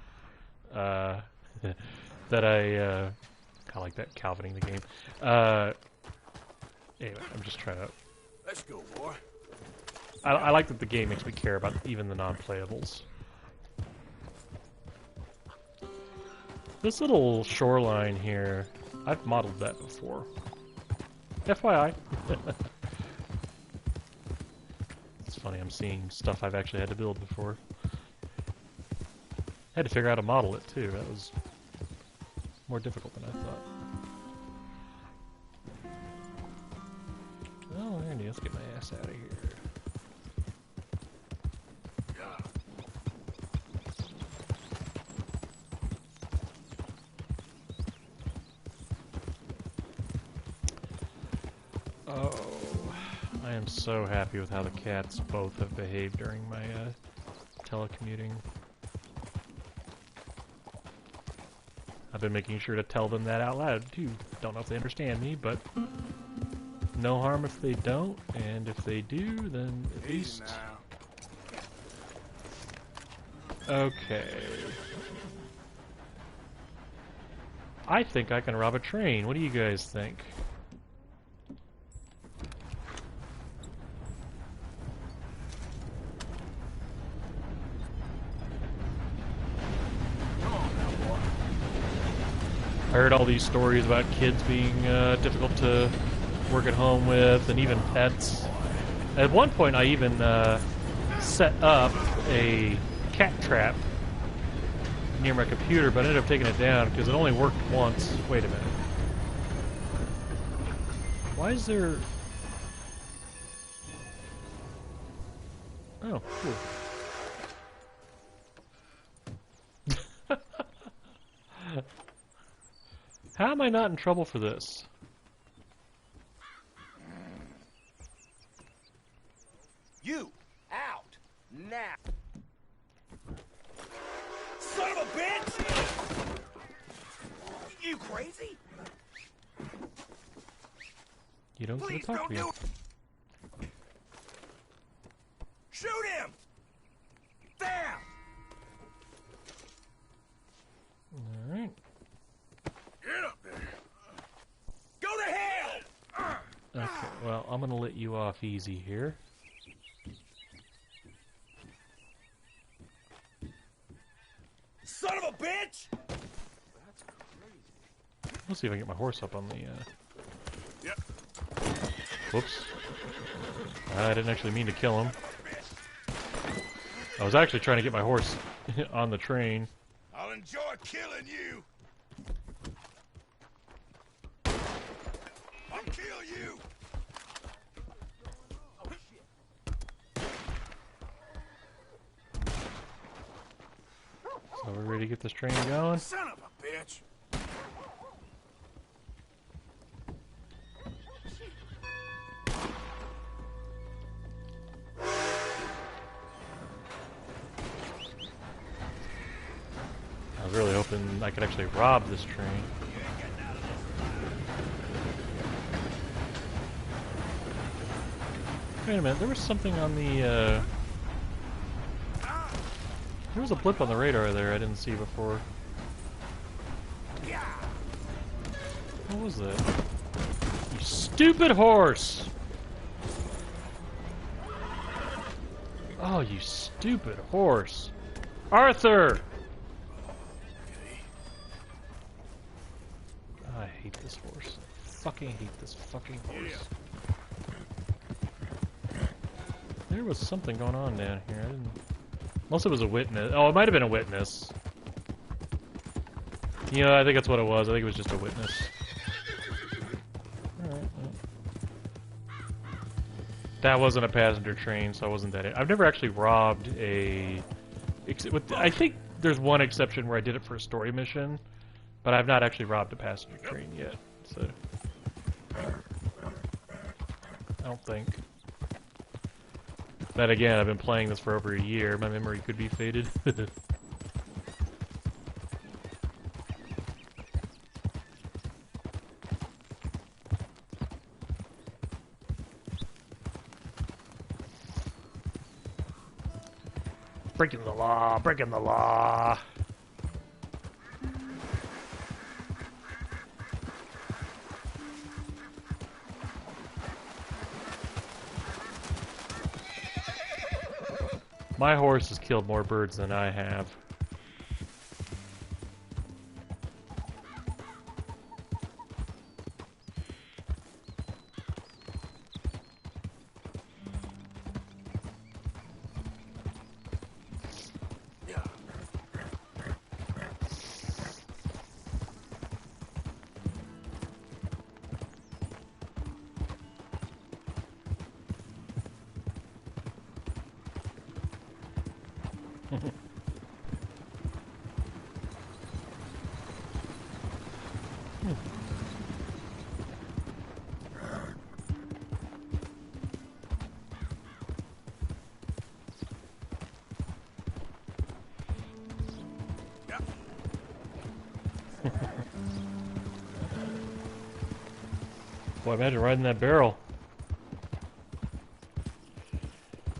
like that Calvining the game. Anyway, I'm just trying to. Let's go, boy. I like that the game makes me care about even the non-playables. This little shoreline here, I've modeled that before. FYI. It's funny, I'm seeing stuff I've actually had to build before. Had to figure out how to model it too. That was more difficult than I thought. Oh, Randy, let's get my ass out of here. Oh, I am so happy with how the cats both have behaved during my telecommuting. I've been making sure to tell them that out loud too. Don't know if they understand me, but no harm if they don't, and if they do, then at Easy least... now. Okay. I think I can rob a train. What do you guys think? I heard all these stories about kids being difficult to work at home with, and even pets. At one point, I even set up a cat trap near my computer, but I ended up taking it down because it only worked once. Wait a minute. Why is there... Oh, cool. How am I not in trouble for this? You out now. Son of a bitch! You crazy? You don't get Please to talk don't to me. do it. Shoot him! Damn! Alright. Get up there. Go to hell! Okay, well, I'm gonna let you off easy here. Son of a bitch! Let's see if I can get my horse up on the, Yep. Whoops. I didn't actually mean to kill him. I was actually trying to get my horse on the train. I'll enjoy killing you. I'll kill you. So we're ready to get this train going. Son of a bitch. I was really hoping I could actually rob this train. Wait a minute, there was something on the, there was a blip on the radar there I didn't see before. What was that? You stupid horse! Oh, you stupid horse! Arthur! I hate this horse. Fucking hate this fucking horse. There was something going on down here. I didn't... Unless it was a witness. Oh, it might have been a witness. You know, I think that's what it was. I think it was just a witness. Alright, well. That wasn't a passenger train, so I wasn't that... I've never actually robbed a... I think there's one exception where I did it for a story mission, but I've not actually robbed a passenger train yet, so... I don't think. Then again, I've been playing this for over a year. My memory could be faded. Breaking the law, breaking the law. My horse has killed more birds than I have. Boy, imagine riding that barrel.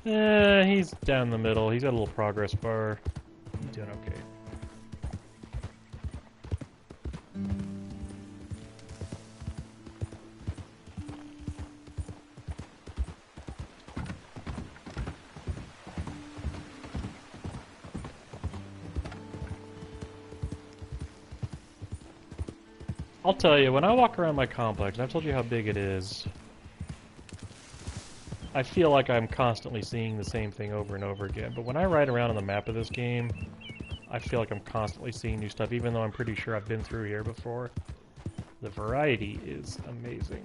He's down the middle. He's got a little progress bar. He's doing okay. I'll tell you, when I walk around my complex, and I've told you how big it is, I feel like I'm constantly seeing the same thing over and over again. But when I ride around on the map of this game, I feel like I'm constantly seeing new stuff, even though I'm pretty sure I've been through here before. The variety is amazing.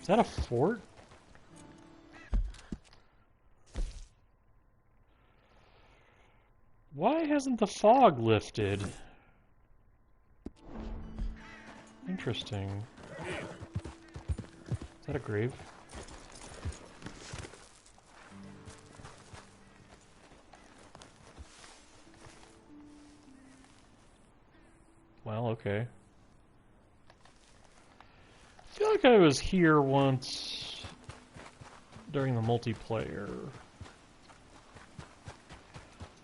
Is that a fort? Why hasn't the fog lifted? Interesting. Is that a grave? Well, okay. I feel like I was here once during the multiplayer.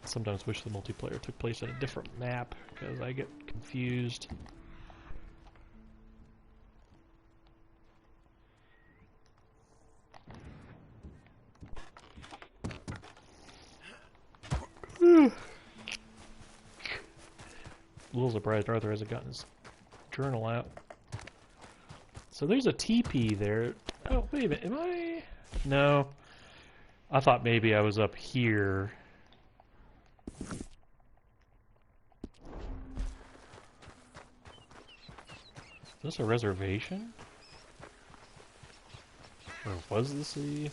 Sometimes wish the multiplayer took place at a different map because I get confused. A little surprised Arthur hasn't gotten his journal out. So there's a teepee there. Oh, wait a minute. Am I? No. I thought maybe I was up here. Is this a reservation? Or was this a...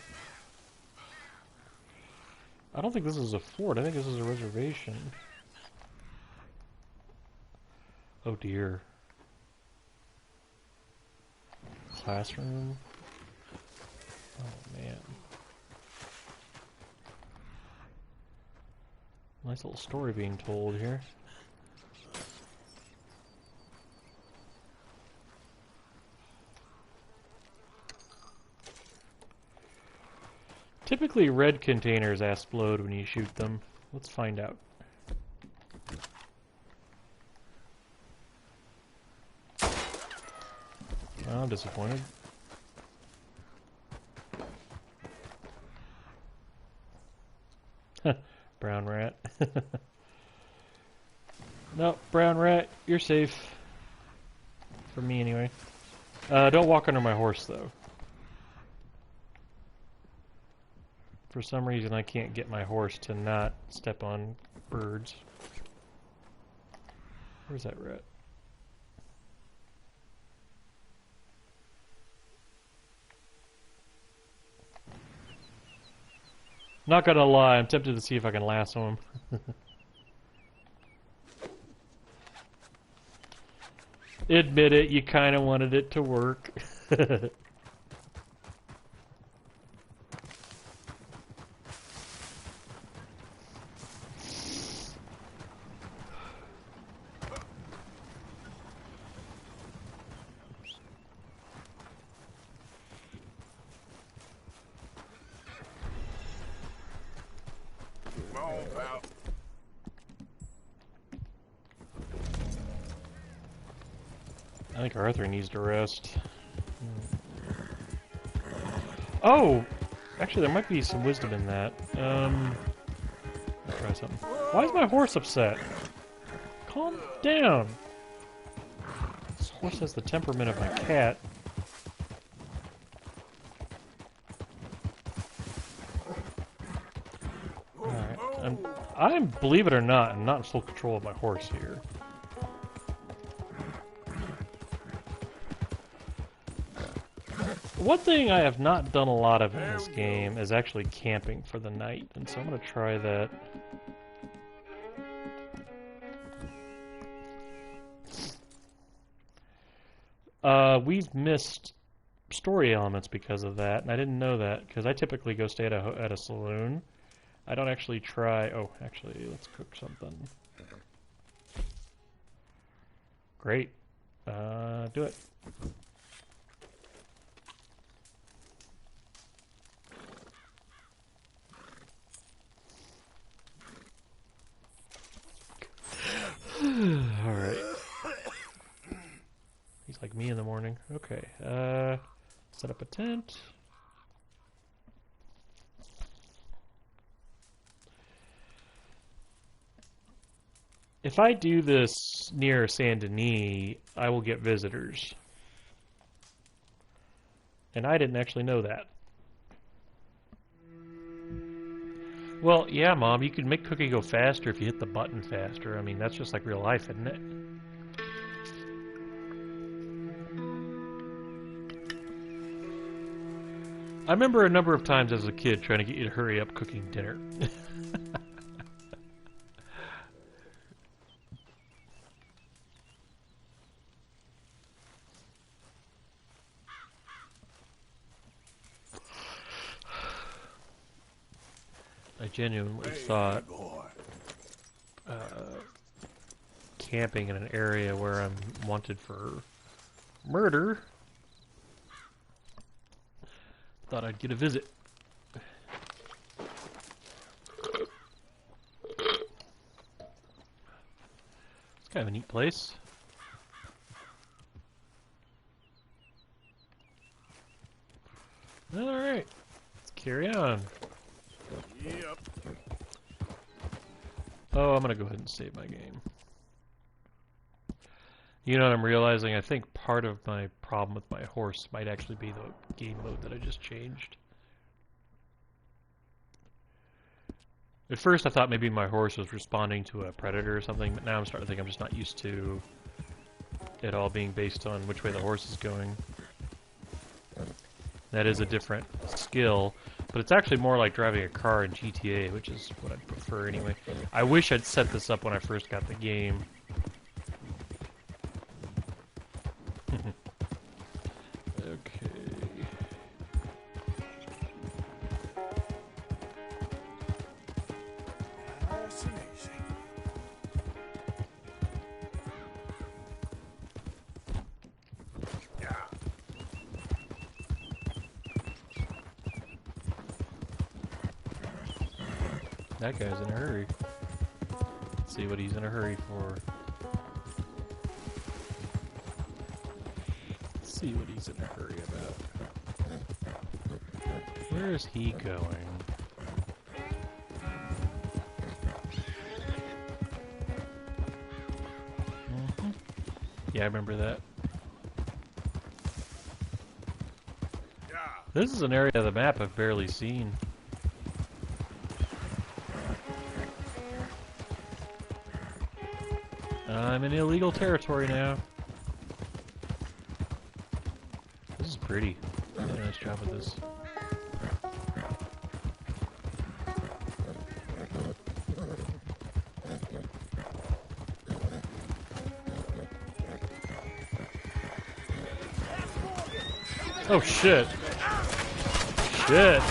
I don't think this is a fort. I think this is a reservation. Oh dear. Classroom. Oh man. Nice little story being told here. Typically red containers explode when you shoot them. Let's find out. Well, I'm disappointed. Brown rat. No, brown rat, you're safe. For me, anyway. Don't walk under my horse, though. For some reason, I can't get my horse to not step on birds. Where's that rat? Not gonna lie, I'm tempted to see if I can lasso him. Admit it, you kinda wanted it to work. I think Arthur needs to rest. Oh! Actually, there might be some wisdom in that. I'll try something. Why is my horse upset? Calm down! This horse has the temperament of my cat. Alright, I'm, believe it or not, I'm not in full control of my horse here. One thing I have not done a lot of in this game is actually camping for the night, and so I'm going to try that. We've missed story elements because of that, and I didn't know that, because I typically go stay at a saloon, I don't actually try... Oh, actually, let's cook something. Great. Do it. Alright. He's like me in the morning. Okay. Set up a tent. If I do this near Saint Denis, I will get visitors. And I didn't actually know that. Well, yeah, Mom, you can make cooking go faster if you hit the button faster. I mean, that's just like real life, isn't it? I remember a number of times as a kid trying to get you to hurry up cooking dinner. I genuinely thought camping in an area where I'm wanted for murder, thought I'd get a visit. It's kind of a neat place. Alright, let's carry on. Yep. Oh, I'm gonna go ahead and save my game. You know what I'm realizing? I think part of my problem with my horse might actually be the game mode that I just changed. At first I thought maybe my horse was responding to a predator or something, but now I'm starting to think I'm just not used to it all being based on which way the horse is going. That is a different skill, but it's actually more like driving a car in GTA, which is what I'd prefer anyway. I wish I'd set this up when I first got the game. Okay. That's amazing. Yeah. That guy's in a hurry. Let's see what he's in a hurry for. Let's see what he's in a hurry about. Where is he going? Yeah, I remember that. Yeah. This is an area of the map I've barely seen. I'm in illegal territory now. This is pretty. Did a nice job with this. Oh shit! Shit!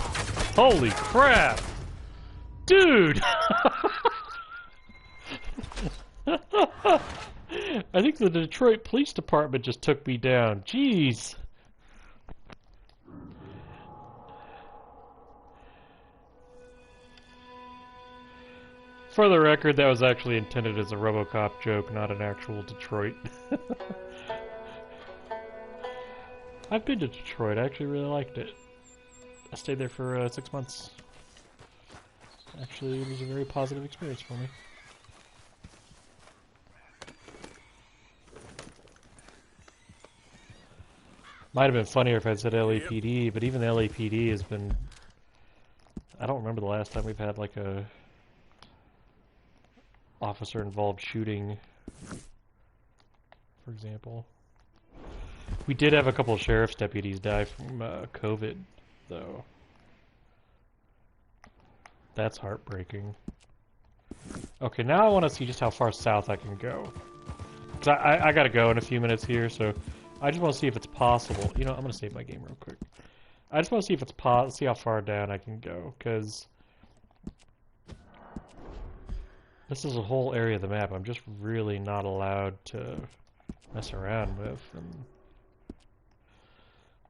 Holy crap! Dude! I think the Detroit Police Department just took me down. Jeez. For the record, that was actually intended as a RoboCop joke, not an actual Detroit. I've been to Detroit. I actually really liked it. I stayed there for 6 months. Actually, it was a very positive experience for me. Might have been funnier if I'd said LAPD, but even the LAPD has been... I don't remember the last time we've had like a officer-involved shooting, for example. We did have a couple of sheriff's deputies die from COVID, though. That's heartbreaking. Okay, now I want to see just how far south I can go. 'Cause I gotta go in a few minutes here, so I just want to see if it's possible. You know, I'm gonna save my game real quick. I just want to see if it's see how far down I can go, because This is a whole area of the map I'm just really not allowed to mess around with. And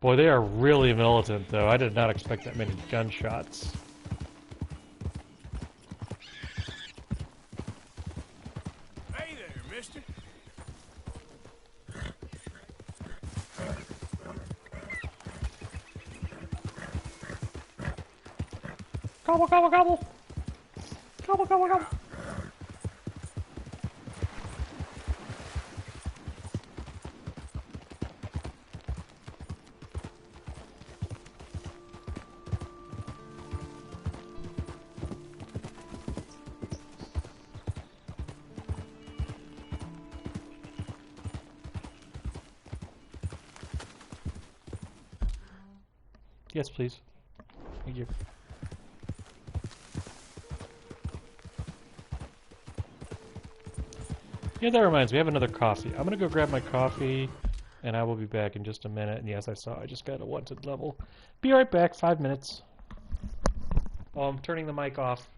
boy, they are really militant, though. I did not expect that many gunshots. Hey there, mister. Gobble, gobble, gobble! Gobble, gobble, gobble! Yes, please. Thank you. Yeah, that reminds me, I have another coffee. I'm gonna go grab my coffee, and I will be back in just a minute. And yes, I just got a wanted level. Be right back, 5 minutes. Oh, I'm turning the mic off.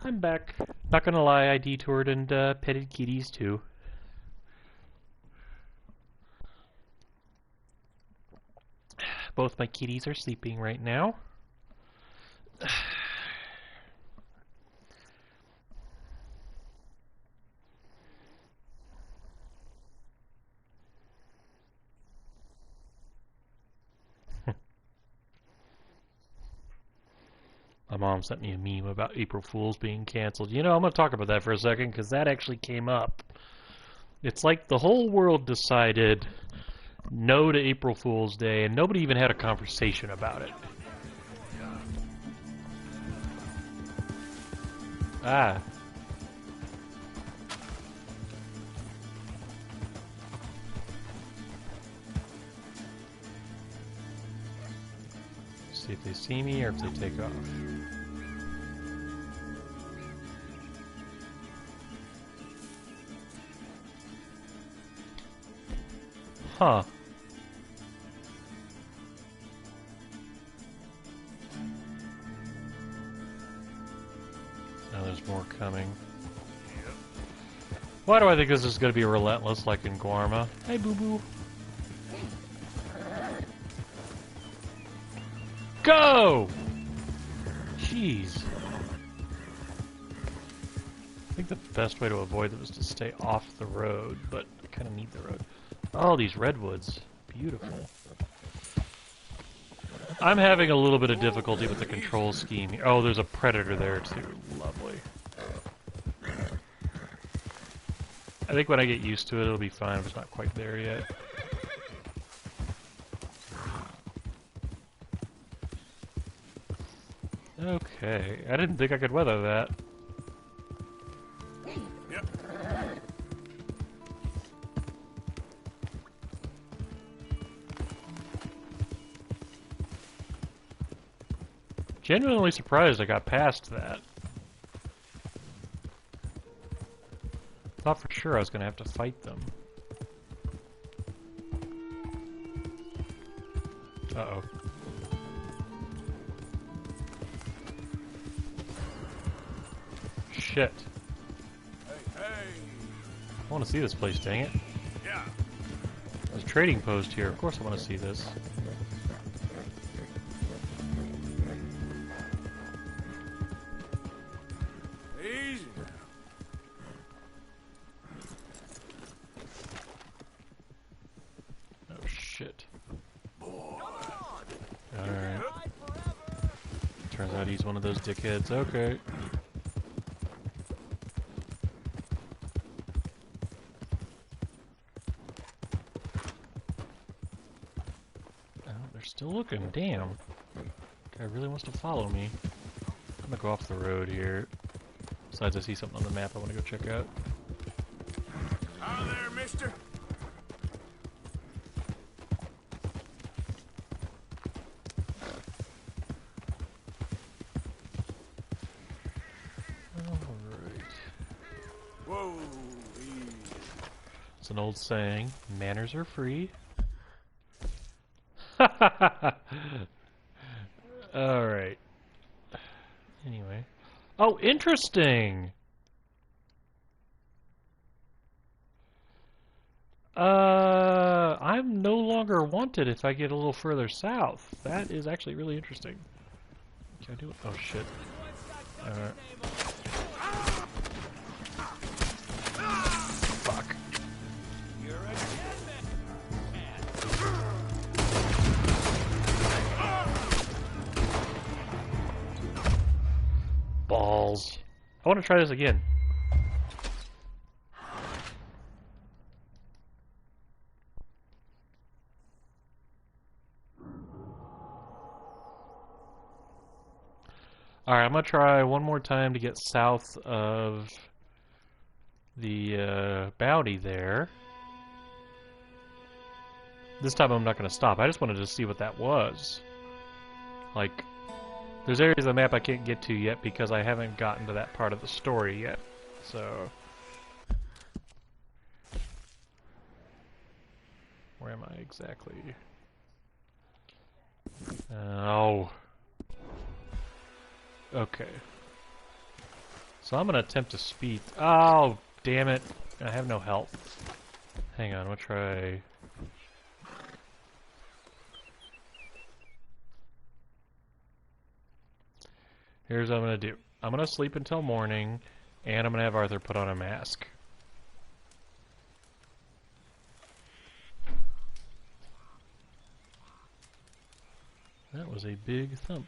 I'm back. Not gonna lie, I detoured and petted kitties too. both my kitties are sleeping right now. My mom sent me a meme about April Fool's being canceled. You know, I'm going to talk about that for a second because that actually came up. It's like the whole world decided no to April Fool's Day and nobody even had a conversation about it. Ah. See if they see me or if they take off. Huh. Now there's more coming. Why do I think this is going to be relentless like in Guarma? Hey, boo-boo. Go! Jeez. I think the best way to avoid them is to stay off the road, but I kind of need the road. Oh, these redwoods. Beautiful. I'm having a little bit of difficulty with the control scheme here. Oh, there's a predator there, too. Lovely. I think when I get used to it, it'll be fine. I'm just not quite there yet. Okay. I didn't think I could weather that. Yep. Genuinely surprised I got past that. Thought for sure I was going to have to fight them. Uh-oh. Shit. Hey, hey. I want to see this place, dang it. Yeah. There's a trading post here. Of course I want to see this. Easy now. Oh, shit. Alright. Turns out he's one of those dickheads. Okay. Oh, they're still looking. Damn. Guy really wants to follow me. I'm gonna go off the road here. Besides, I see something on the map I want to go check out. Out there, mister. Alright. Whoa. Easy. It's an old saying, manners are free. Alright. Anyway. Oh, interesting! I'm no longer wanted if I get a little further south. That is actually really interesting. Can I do it? Oh, shit. Fuck. Balls. I want to try this again. Alright, I'm going to try one more time to get south of the bounty there. This time I'm not going to stop. I just wanted to see what that was. Like, there's areas of the map I can't get to yet because I haven't gotten to that part of the story yet. So, where am I exactly? Oh. Okay. So I'm gonna attempt to speed. Oh, damn it. I have no health. Hang on, we'll try. Here's what I'm going to do. I'm going to sleep until morning, and I'm going to have Arthur put on a mask. That was a big thump.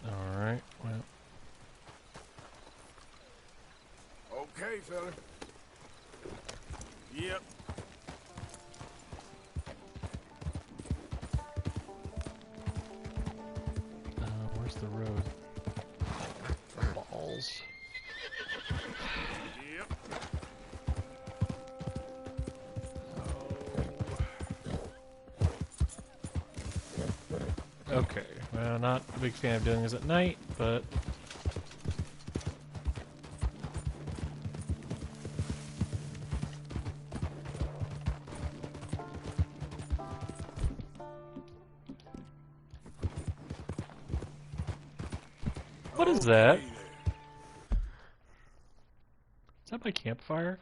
Alright, well. Okay, fella. Yep. Where's the road? Balls. Yep. Okay, well, not a big fan of doing this at night, but... What is that? Is that my campfire?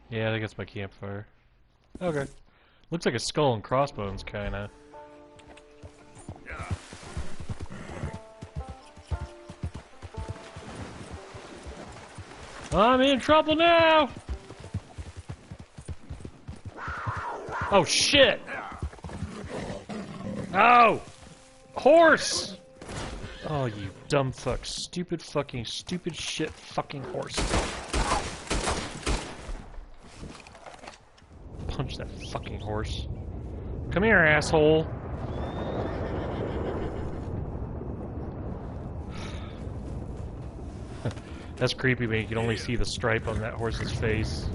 Yeah, I think it's my campfire. Okay. Looks like a skull and crossbones, kinda. Yeah. I'm in trouble now! Oh, shit! Oh! Horse! Oh, you dumb fuck. Stupid shit fucking horse. Punch that fucking horse. Come here, asshole. That's creepy, man. You can only see the stripe on that horse's face.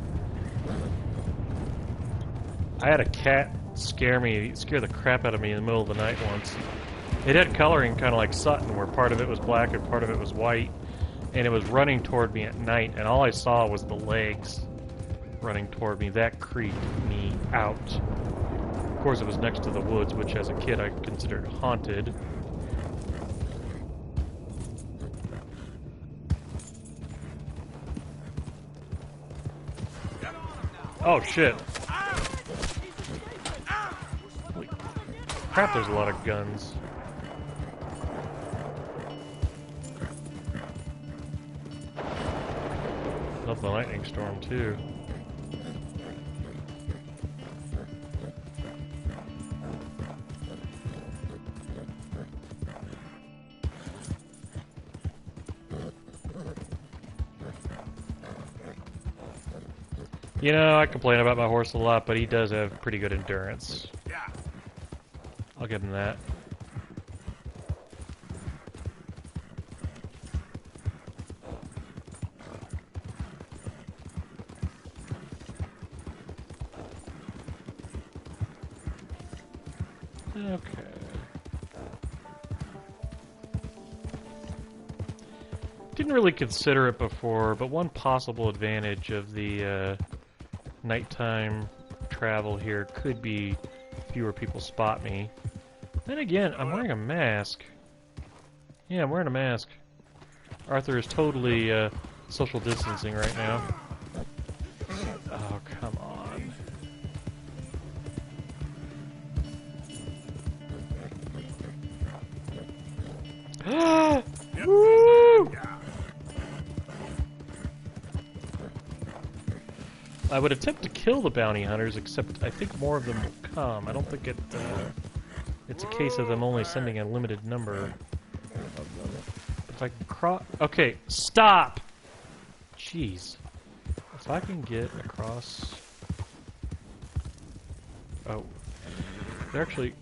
I had a cat scare the crap out of me in the middle of the night once. It had coloring kind of like Sutton, where part of it was black and part of it was white. And it was running toward me at night, and all I saw was the legs running toward me. That creeped me out. Of course, it was next to the woods, which as a kid I considered haunted. Oh shit. Holy crap, there's a lot of guns. Love the lightning storm too. You know, I complain about my horse a lot, but he does have pretty good endurance. Yeah. I'll give him that. Okay. Didn't really consider it before, but one possible advantage of the nighttime travel here could be fewer people spot me. Then again, I'm wearing a mask. Yeah, I'm wearing a mask. Arthur is totally social distancing right now. Oh, come on. Woo! I would attempt to kill the bounty hunters, except I think more of them will come. I don't think it's a case of them only sending a limited number of them. If I can cross... Okay, stop! Jeez. If I can get across... Oh. They're actually...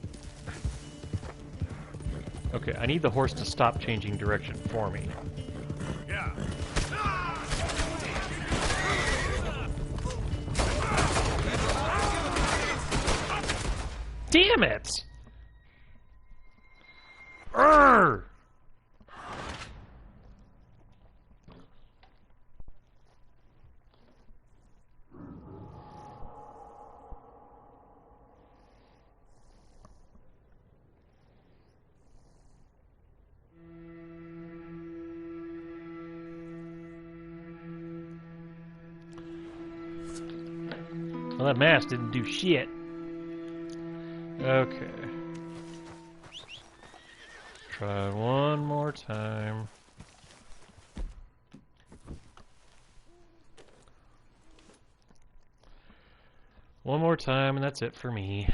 Okay, I need the horse to stop changing direction for me. Yeah. Damn it! Urgh! Well, that mask didn't do shit. Okay. Try one more time. One more time, and that's it for me.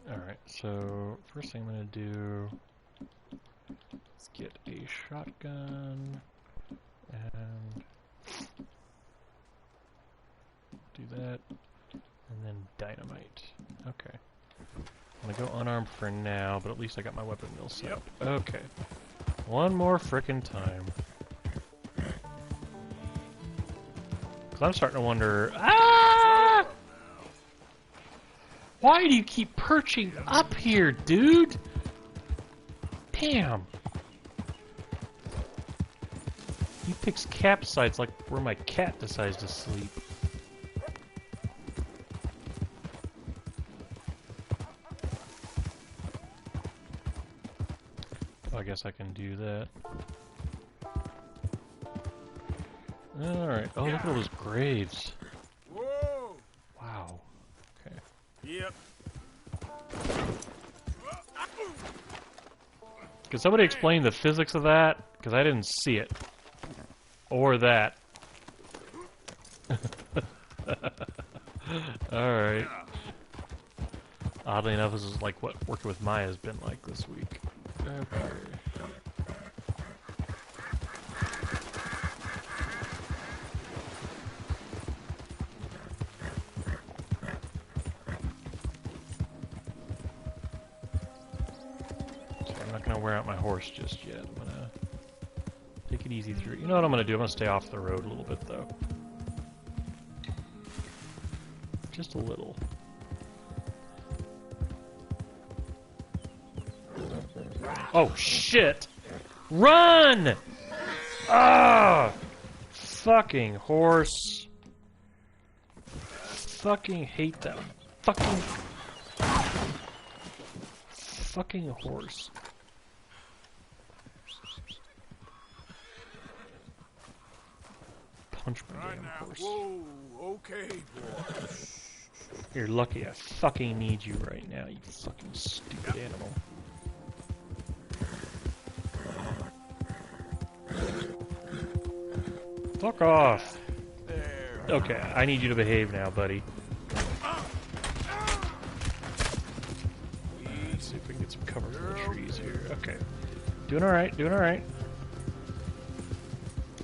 Alright, so first thing I'm going to do is get a shotgun and do that, and then dynamite. Okay. I'm going to go unarmed for now, but at least I got my weapon wheel set up. Okay. One more frickin' time. Because I'm starting to wonder... Ah! Why do you keep perching up here, dude? Damn. He picks campsites like where my cat decides to sleep. Oh, I guess I can do that. Alright. Oh, look at all those graves. Whoa! Wow. Okay. Yep. Could somebody explain the physics of that? Because I didn't see it. Or that. Alright. Oddly enough, this is like what working with Maya has been like this week. Okay. I'm not gonna wear out my horse just yet. I'm gonna take it easy through. You know what I'm gonna do? I'm gonna stay off the road a little bit, though. Just a little. Oh shit! Run! Ah! Fucking horse. Fucking hate that. Fucking horse. Punch my damn horse. Whoa, okay, boy. You're lucky I fucking need you right now, you fucking stupid animal. Fuck off. There. Okay, I need you to behave now, buddy. Let's see if we can get some cover from the trees here. Okay. Doing alright, doing alright.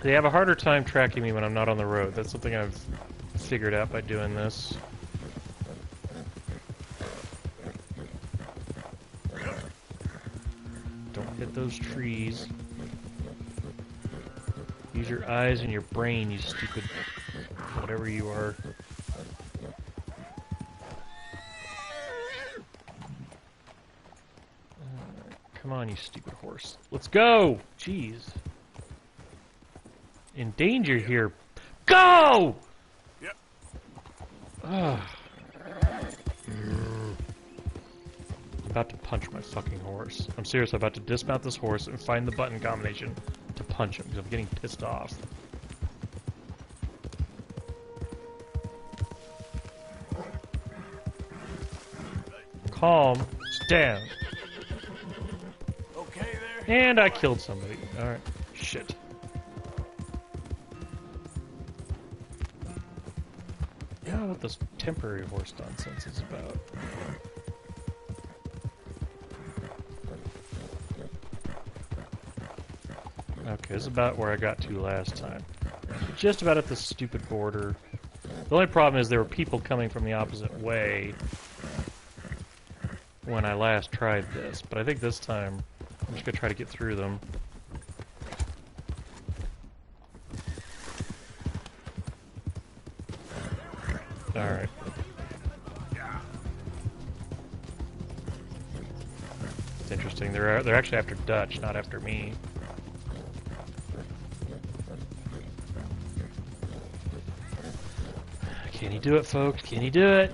They have a harder time tracking me when I'm not on the road. That's something I've figured out by doing this. Don't hit those trees. Use your eyes and your brain, you stupid... whatever you are. Come on, you stupid horse. Let's go! Jeez. In danger here. Go! Yep. Ugh. I'm about to punch my fucking horse. I'm serious, I'm about to dismount this horse and find the button combination to punch him, because I'm getting pissed off. Calm down. Okay there? And I killed somebody. Alright. Shit. I don't know what this temporary horse nonsense is about. this is about where I got to last time. Just about at the stupid border. The only problem is there were people coming from the opposite way when I last tried this, but I think this time I'm just gonna try to get through them. Alright. It's interesting. They're actually after Dutch, not after me. Can he do it, folks? Can he do it?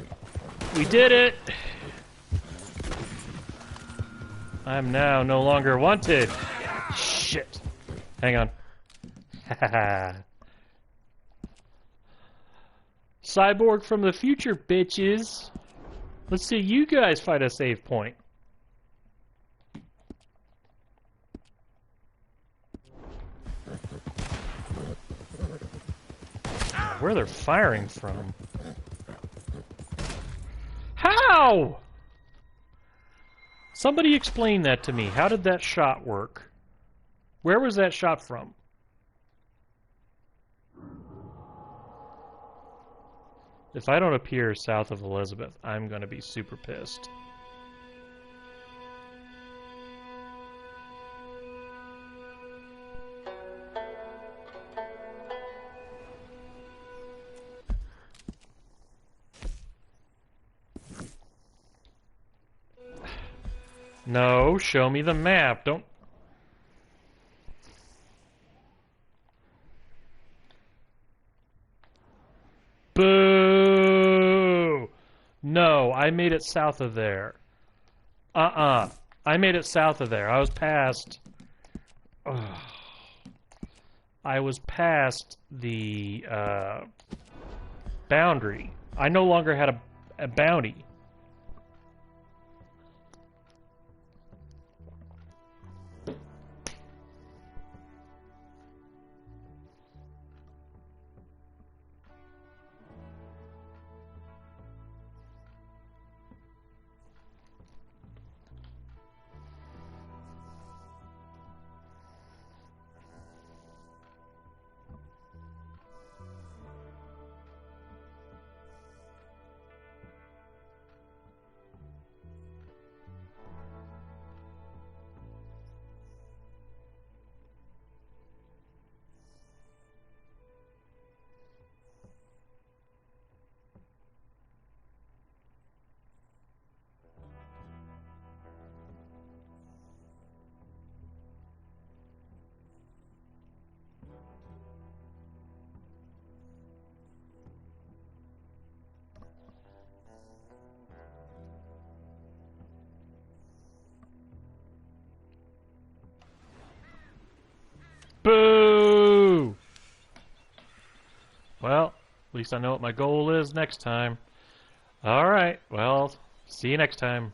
We did it! I'm now no longer wanted. Shit. Hang on. Haha. Cyborg from the future, bitches. Let's see you guys find a save point. Where they're firing from? How? Somebody explain that to me. How did that shot work? Where was that shot from? If I don't appear south of Elizabeth, I'm gonna be super pissed. No, show me the map. Don't... Boo! No, I made it south of there. I made it south of there. I was past... Ugh. I was past the boundary. I no longer had a bounty. Boo! Well, at least I know what my goal is next time. Alright, well, see you next time.